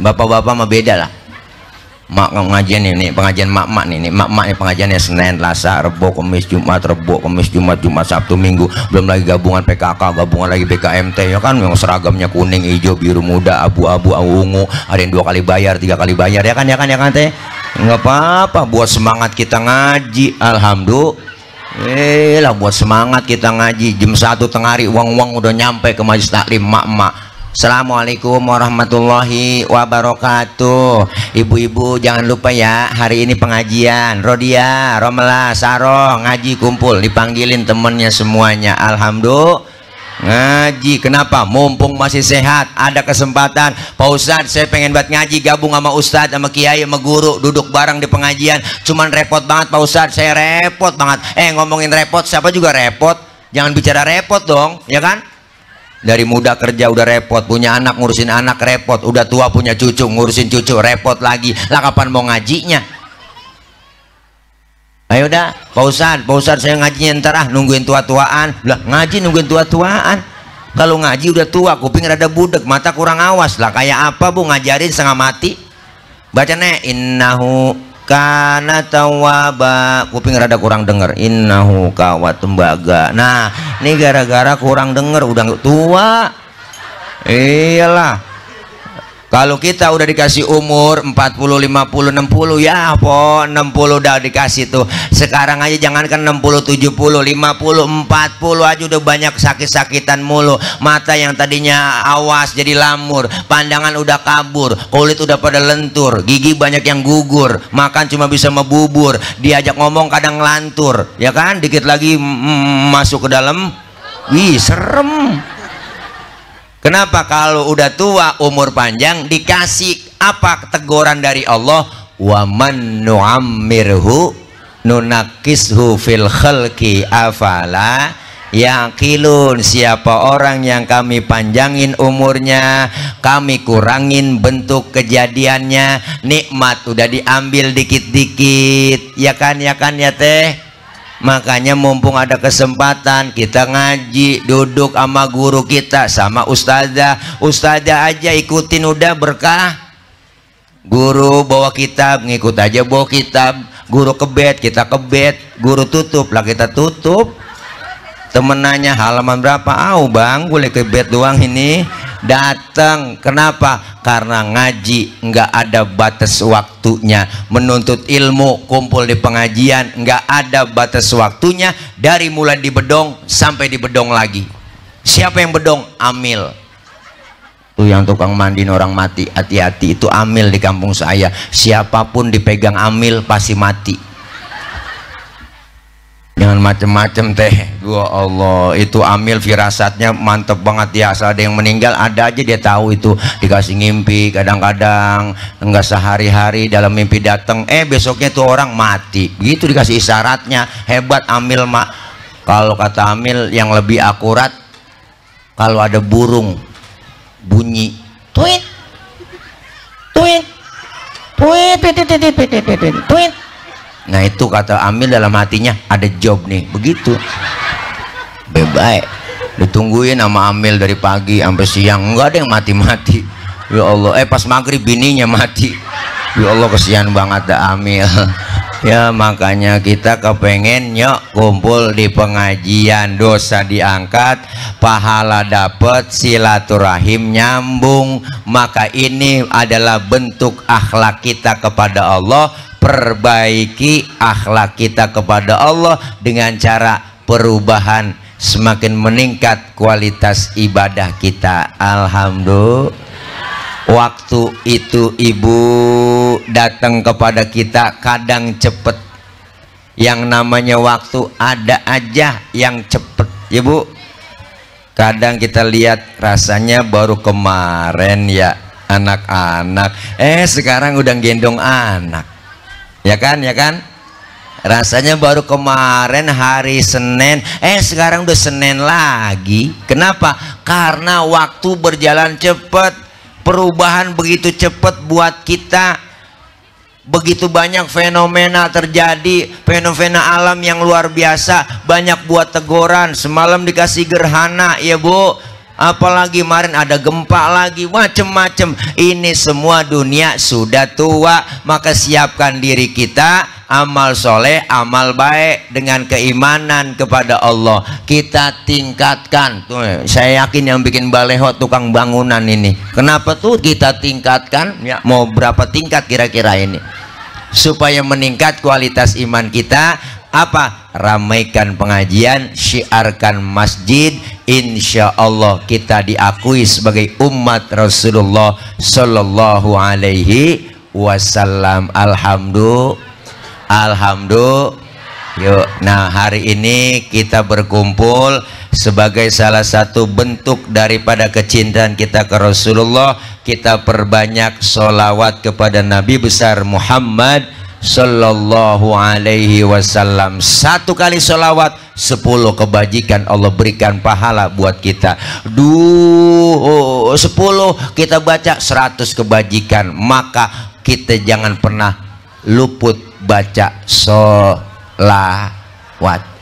Bapak-bapak mah beda lah. Mak pengajian ini pengajian mak-mak nih, mak-mak nih pengajiannya Senin, Selasa, Rebo, Kamis, Jumat, Rebo, Kamis, Jumat, Sabtu, Minggu. Belum lagi gabungan PKK, gabungan lagi PKMT ya kan, yang seragamnya kuning, hijau, biru muda, abu-abu, ungu. Ada yang 2 kali bayar, 3 kali bayar ya kan teh. Nggak apa-apa buat semangat kita ngaji. Alhamdulillah buat semangat kita ngaji. Jam 1 tengah hari uang udah nyampe ke majelis taklim mak-mak. Assalamualaikum warahmatullahi wabarakatuh. Ibu-ibu jangan lupa ya, hari ini pengajian. Rodia, Romela, Saro ngaji kumpul, dipanggilin temennya semuanya. Alhamdulillah ngaji. Kenapa? Mumpung masih sehat, ada kesempatan. Pak Ustadz saya pengen buat ngaji, gabung sama Ustadz, sama Kiai, sama guru, duduk bareng di pengajian. Cuman repot banget Pak Ustadz, saya repot banget. Ngomongin repot, siapa juga repot. Jangan bicara repot dong, ya kan? Dari muda kerja udah repot, punya anak ngurusin anak repot, udah tua punya cucu ngurusin cucu repot lagi. Lah kapan mau ngajinya? Ayo dah Pak Ustadz saya ngajinya ntar nungguin tua-tuaan. Lah ngaji nungguin tua-tuaan? Kalau ngaji udah tua, kuping rada budek, mata kurang awas. Lah kayak apa bu ngajarin setengah mati? Baca nih, innahu kana tawwaba, kuping rada kurang denger. Innahu kawat tembaga. Nah ini gara-gara kurang denger, udah tua. Iyalah kalau kita udah dikasih umur 40, 50, 60 ya po 60 udah dikasih tuh. Sekarang aja jangankan 60, 70, 50, 40 aja udah banyak sakit-sakitan mulu. Mata yang tadinya awas jadi lamur, pandangan udah kabur, kulit udah pada lentur, gigi banyak yang gugur, makan cuma bisa membubur, diajak ngomong kadang ngelantur ya kan, dikit lagi masuk ke dalam, wih serem. Kenapa? Kalau udah tua umur panjang dikasih apa teguran dari Allah, wa man nu'ammirhu nunakishu fil khalqi afala yaqilun. Siapa orang yang kami panjangin umurnya, kami kurangin bentuk kejadiannya, nikmat udah diambil dikit-dikit ya kan ya teh. Makanya mumpung ada kesempatan kita ngaji, duduk sama guru kita, sama ustazah aja ikutin udah berkah. Guru bawa kitab ngikut aja bawa kitab, guru kebet kita kebet, guru tutup lah kita tutup. Temen nanya halaman berapa, bang boleh kebet doang ini. Datang. Kenapa? Karena ngaji nggak ada batas waktunya. Menuntut ilmu kumpul di pengajian nggak ada batas waktunya. Dari mulai di bedong sampai di bedong lagi. Siapa yang bedong? Amil. Tuh yang tukang mandiin orang mati, hati-hati, itu amil di kampung saya. Siapapun dipegang amil pasti mati. Jangan macem-macem teh. Ya Allah, itu amil firasatnya mantep banget ya. Asal ada yang meninggal ada aja dia tahu itu. Dikasih ngimpi, kadang-kadang enggak sehari-hari dalam mimpi datang, besoknya tuh orang mati. Begitu dikasih isyaratnya. Hebat amil mak. Kalau kata amil yang lebih akurat, kalau ada burung bunyi tweet tweet tweet tweet tweet, nah itu kata amil dalam hatinya ada job nih, begitu. Baik ditungguin sama amil dari pagi sampai siang, nggak ada yang mati-mati. Ya Allah, pas maghrib bininya mati. Ya Allah, kesian banget dah amil. Ya makanya kita kepengen nyok kumpul di pengajian, dosa diangkat, pahala dapat, silaturahim nyambung. Maka ini adalah bentuk akhlak kita kepada Allah. Perbaiki akhlak kita kepada Allah dengan cara perubahan, semakin meningkat kualitas ibadah kita. Alhamdulillah. Waktu itu ibu datang kepada kita kadang cepet. Yang namanya waktu ada aja yang cepet ya bu. Kadang kita lihat rasanya baru kemarin ya anak-anak, sekarang udah gendong anak ya kan, rasanya baru kemarin hari Senin, sekarang udah Senin lagi. Kenapa? Karena waktu berjalan cepat, perubahan begitu cepat buat kita. Begitu banyak fenomena terjadi, fenomena alam yang luar biasa. Banyak buat teguran, semalam dikasih gerhana ya bu, apalagi kemarin ada gempa lagi, macem-macem. Ini semua dunia sudah tua, maka siapkan diri kita, amal soleh, amal baik dengan keimanan kepada Allah kita tingkatkan. Tuh, saya yakin yang bikin baleho tukang bangunan ini, kenapa tuh kita tingkatkan ya, mau berapa tingkat kira-kira ini supaya meningkat kualitas iman kita? Apa? Ramaikan pengajian, syiarkan masjid, insya Allah kita diakui sebagai umat Rasulullah Sallallahu Alaihi Wasallam. Alhamdulillah. Yuk, nah hari ini kita berkumpul sebagai salah satu bentuk daripada kecintaan kita ke Rasulullah. Kita perbanyak sholawat kepada Nabi besar Muhammad Sallallahu Alaihi Wasallam. 1 kali sholawat 10 kebajikan Allah berikan pahala buat kita. 10 kita baca 100 kebajikan. Maka kita jangan pernah luput baca sholawat,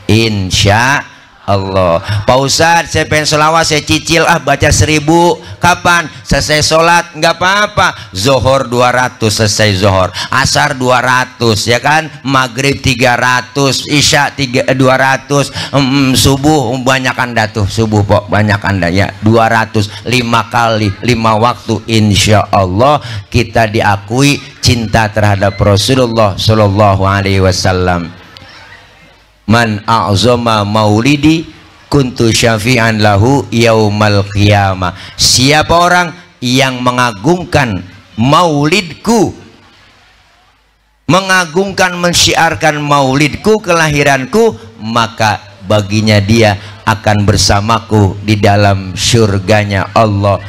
insya Allah. Pak Ustadz, saya pengen sholawat, saya cicil baca 1000. Kapan? Selesai sholat nggak apa-apa. Zohor 200 selesai zohor, asar 200 ya kan, maghrib 300, isya 200, subuh banyak anda tuh, subuh pok banyak anda ya, 200, 5 kali 5 waktu. Insya Allah kita diakui cinta terhadap Rasulullah Sallallahu Alaihi Wasallam. Man a'zama maulidi kuntu syafi'an lahu yaumal qiyamah. Siapa orang yang mengagungkan maulidku, mengagungkan mensyiarkan maulidku, kelahiranku, maka baginya dia akan bersamaku di dalam surganya Allah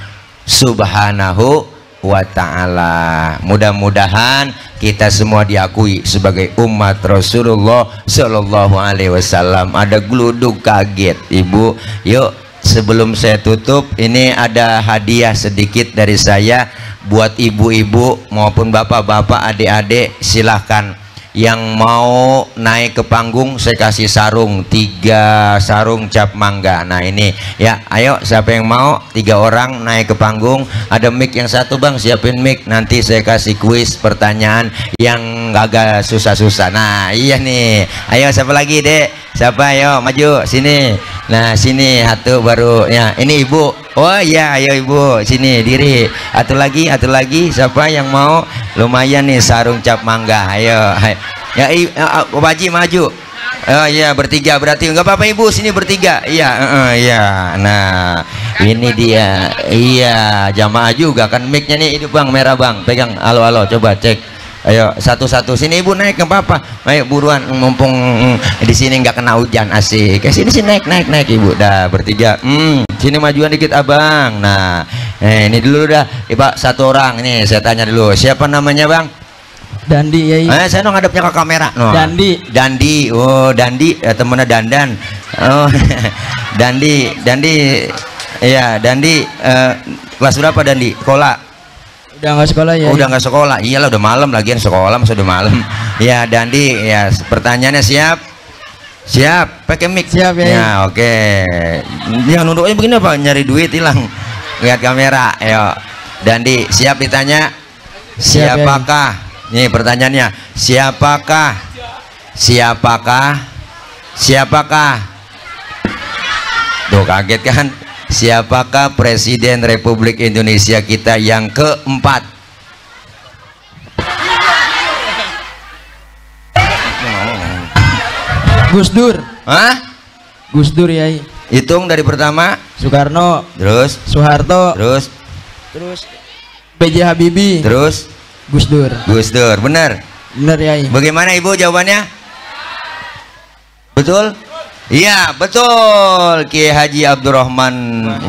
Subhanahu wa ta'ala. Mudah-mudahan kita semua diakui sebagai umat Rasulullah Sallallahu Alaihi Wasallam. Ada geluduk kaget ibu. Yuk, sebelum saya tutup, ini ada hadiah sedikit dari saya buat ibu-ibu maupun bapak-bapak, adik-adik. Silahkan yang mau naik ke panggung saya kasih sarung, 3 sarung cap mangga. Nah ini ya, ayo siapa yang mau, 3 orang naik ke panggung. Ada mic yang 1 bang, siapin mic, nanti saya kasih kuis pertanyaan yang agak susah-susah. Nah iya nih, ayo siapa lagi dek, siapa, ayo maju sini. Nah sini satu baru ya, ini ibu. Oh iya, ayo ibu sini diri. Satu lagi siapa yang mau? Lumayan nih sarung cap mangga. Ayo ya, Pak Haji maju. Oh iya, bertiga berarti nggak apa-apa ibu, sini bertiga. Iya iya. Nah ini dia. Iya, jamaah juga kan micnya nih, ini bang merah bang, pegang. Halo coba cek. Ayo satu-satu, sini ibu naik, nggak apa-apa. Ayo buruan, mumpung di sini nggak kena hujan, asik. Sini naik ibu. Dah bertiga. Sini majuan dikit abang. Nah ini dulu dah Pak, 1 orang nih saya tanya dulu, siapa namanya bang? Dandi ya. Saya dong ngadepnya ke kamera. No. Dandi. Oh Dandi, temennya Dandan. Oh Dandi. Iya Dandi. Kelas berapa Dandi? Sekolah? Udah nggak sekolah ya? Udah nggak sekolah. Iyalah udah malam, lagian sekolah masa udah malam. Ya Dandi, ya pertanyaannya siap? Siap, pakai mic. Siap ya. Ya oke. Jangan nunduknya begini apa? Nyari duit hilang. Lihat kamera. Ayo Dandi, siap ditanya? Siap, siapakah? Ya. Nih pertanyaannya, siapakah? Tuh kaget kan? Siapakah Presiden Republik Indonesia kita yang keempat? Gus Dur. Hah? Gus Dur ya. Hitung dari pertama. Soekarno. Terus. Soeharto. Terus. B.J. Habibie. Terus Gus Dur. Gus Dur, benar. Bener Yai. Bagaimana Ibu jawabannya? Betul? Iya, betul. Kiai Haji Abdurrahman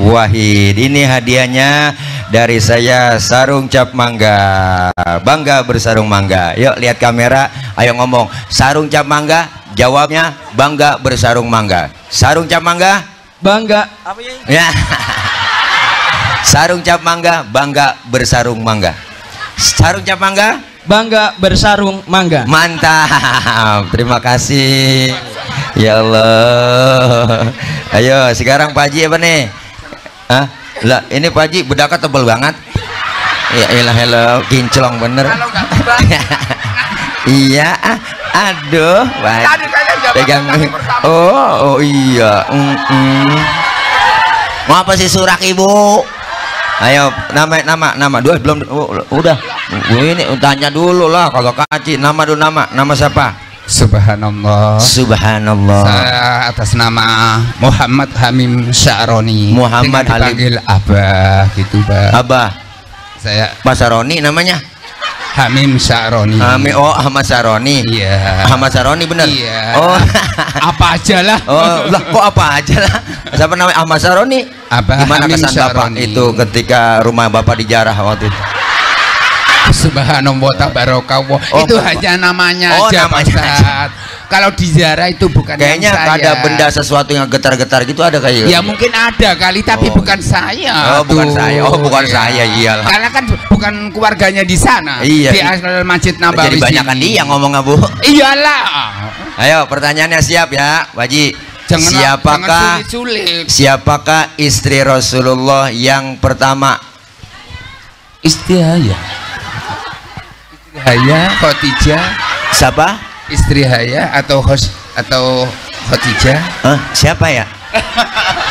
Wahid. Ini hadiahnya dari saya, sarung cap mangga. Bangga bersarung mangga. Yuk lihat kamera, ayo ngomong. Sarung cap mangga, jawabnya bangga bersarung mangga. Sarung cap mangga? Bangga. Apa ya? Ya. Sarung cap mangga, bangga bersarung mangga. Sarung cap mangga? Bangga bersarung mangga. Mantap, terima kasih. Ya Allah. Ayo sekarang Pak Haji apa nih? Hah? Lah ini Pak Haji bedaknya tebel banget. Ya elah elah, kinclong bener. Iya. Aduh, pegang. Oh iya. Mau apa sih surak Ibu? Ayo nama dua belum. Udah. Ini tanya dulu lah kalau kaci nama dulu nama siapa? Subhanallah. Subhanallah. Saya atas nama Muhammad Hamim Sya'roni. Muhammad dipanggil Abah gitu, Pak. Abah. Saya Pak Saroni namanya. Hamim Sya'roni. Oh Ahmad Saroni. Iya. Ahmad Saroni benar. Iya. Oh. Apa aja lah. Oh lah kok apa aja lah. Siapa namanya Ahmad Saroni? Abah Gimana Hamim kesan Bapak Sya'roni. itu ketika rumah Bapak dijarah waktu itu? Subhanallah tabarakallah. Oh, itu Bapak. hanya namanya Oh, aja, namanya Pak Ustaz. Kalau di ziarah itu bukan Kayaknya yang saya. ada benda sesuatu yang getar-getar gitu ada kayak. Ya mungkin ada kali, tapi Oh. bukan saya. Oh, bukan tuh. saya. Oh, bukan Iya. saya, iyalah. Karena kan bukan keluarganya di sana. Iya. Di asal Masjid Nabawi. Jadi banyak kan sini. dia ngomong Bu. Iyalah. Ayo pertanyaannya siap ya, Pak Haji. Jangan Siapakah sulit-sulit. Siapakah istri Rasulullah yang pertama? Istihaya. Haya Khadijah, Siapa? istri Haya atau Khadijah. Hah? Siapa ya?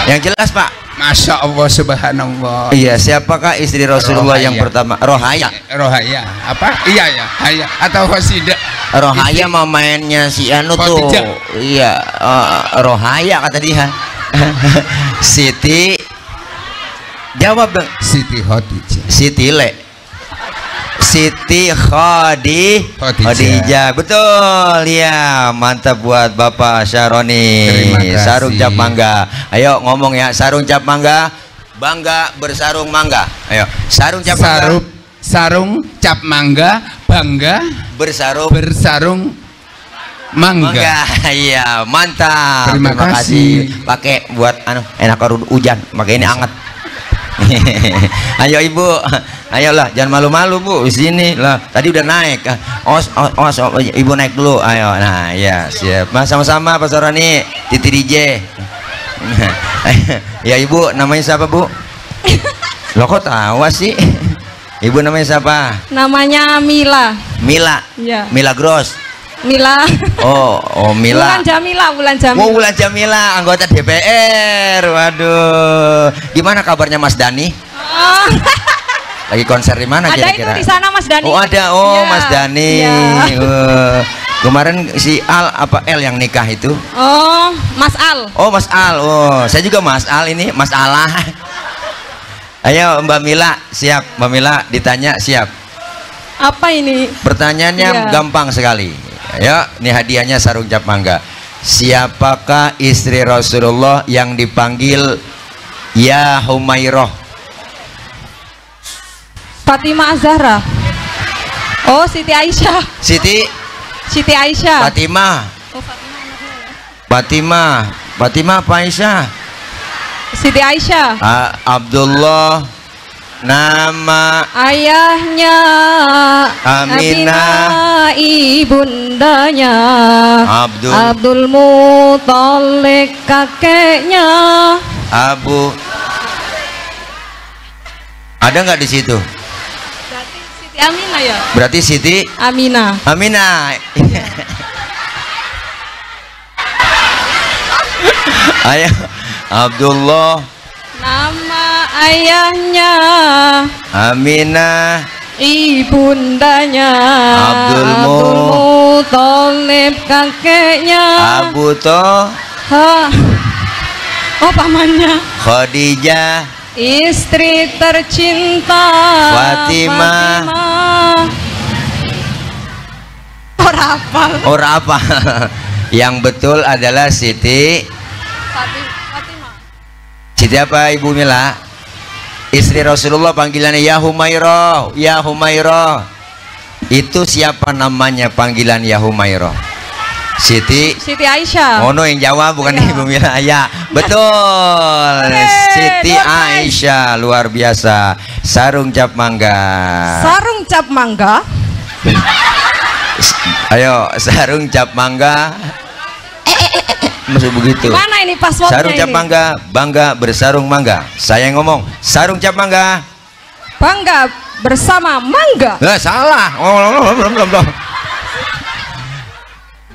Yang jelas Pak. Masya Allah subhanallah. Iya, siapakah istri Rasulullah Rohaya. yang pertama? Rohaya. Rohaya. Apa? Iya ya, Haya atau Khosidah. Rohaya mau mainnya si Anu tuh. Khadijah. Iya, Rohaya kata dia. Siti. Jawab dong. Siti Khadijah. Siti Le. Siti Khadijah. Betul ya, mantap buat Bapak Sya'roni. Terima kasih. Sarung cap mangga. Ayo ngomong ya, sarung cap mangga, bangga bersarung mangga. Ayo, sarung cap mangga, Sarung cap mangga, bangga bersarung mangga. Iya, mantap. Terima kasih. Pakai buat enak kalau hujan, pakai ini anget. Ayo Ibu, ayolah jangan malu-malu Bu, di sini lah. Tadi udah naik. Ibu naik dulu. Ayo, nah ya siap. Mas sama-sama Pak Saroni, Titi DJ. Ya Ibu, namanya siapa Bu? Lo kok tahu sih? Ibu namanya siapa? Namanya Mila. Mila. Ya. Mila Gross. Mila. Oh Mila. Bulan Jamila, Bulan Jamila. Oh Bulan Jamila, anggota DPR. Waduh. Gimana kabarnya Mas Dani? Oh. Lagi konser di mana Ada kira-kira? itu di sana Mas Dani. Oh ada. Oh Ya. Mas Dani. Ya. Kemarin si Al apa L yang nikah itu? Oh, Mas Al. Oh Mas Al. Oh saya juga Mas Al ini. Mas Alah. Ayo Mbak Mila siap. Mbak Mila ditanya siap. Apa ini? Pertanyaannya Ya. gampang sekali. Ayo, ini hadiahnya sarung cap mangga. Siapakah istri Rasulullah yang dipanggil Ya Humairah? Fatimah Az-Zahra. Oh, Siti Aisyah. Siti Siti Aisyah. Fatimah. Oh, Fatimah anaknya ya. Fatimah apa Aisyah? Siti Aisyah. Abdullah nama Ayahnya Aminah. Ibundanya Abdul Muthalib kakeknya. Abu. Ada nggak di situ? Berarti Siti Aminah ya? Berarti Siti Aminah. Aminah. Ayo Abdullah Nama ayahnya Aminah ibundanya Abdul Muthalib kakeknya. Abu Toh Ha. Oh pamannya. Khadijah istri tercinta Fatimah. Ora apa. Yang betul adalah Siti apa Ibu Mila? Istri Rasulullah, panggilannya ya Humairah, ya Humairah. Itu siapa namanya panggilan ya Humairah? Siti Aisyah. Oh no, yang jawab bukan ya. Ibu Mila. Ya betul. Siti Aisyah, luar biasa. Sarung cap mangga. Sarung cap mangga. Ayo, sarung cap mangga. Masih begitu. Mana ini passwordnya? Sarung cap mangga, bangga bersarung mangga. Saya ngomong sarung cap mangga, bangga bersama mangga. Salah. Belum.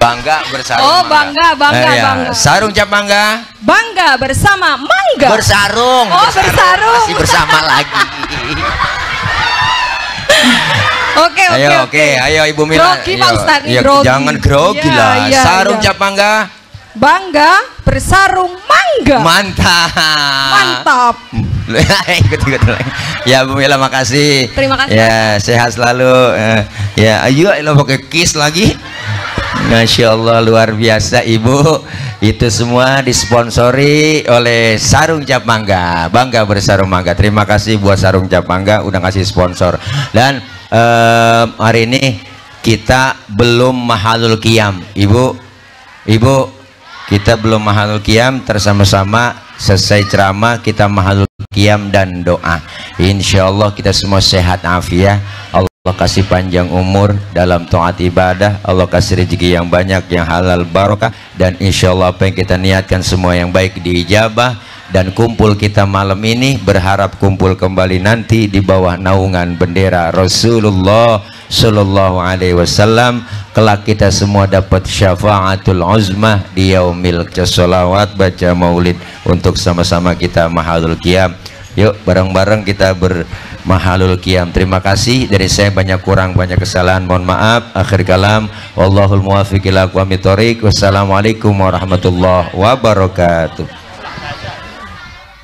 Bangga bersarung. Oh, mangga. bangga. Sarung cap mangga, bangga bersama mangga. Bersarung. Oh, bersarung. Masih bersama lagi. Oke. Ayo Ibu Mila. Grogi Pak Ustadz, Ya, grogi. jangan grogi lah. Ya, Sarung ya. cap mangga, bangga bersarung mangga. Mantap. Ikut lagi. Ya Bu Mila, makasih. Terima kasih. Ya, sehat selalu. Ya, ayo lo pakai kiss lagi. Masya Allah, luar biasa Ibu. Itu semua disponsori oleh Sarung Cap Mangga, bangga bersarung mangga. Terima kasih buat Sarung Cap Mangga udah kasih sponsor. Dan hari ini kita belum mahalul qiyam, Ibu, kita belum mahalul qiyam. Tersama-sama selesai ceramah kita mahalul qiyam dan doa. Insya Allah kita semua sehat afiat. Allah kasih panjang umur dalam taat ibadah. Allah kasih rezeki yang banyak, yang halal barokah. Dan insya Allah apa yang kita niatkan semua yang baik diijabah. Dan kumpul kita malam ini berharap kumpul kembali nanti di bawah naungan bendera Rasulullah Sallallahu Alaihi Wasallam. Kelak kita semua dapat syafaatul uzmah di yaumil salawat, baca maulid untuk sama-sama kita mahalul qiyam. Yuk bareng-bareng kita bermahalul qiyam. Terima kasih dari saya, banyak kurang banyak kesalahan mohon maaf. Akhir kalam, wallahul muwaffiq ila aqwamit thoriq. Wassalamualaikum warahmatullahi wabarakatuh.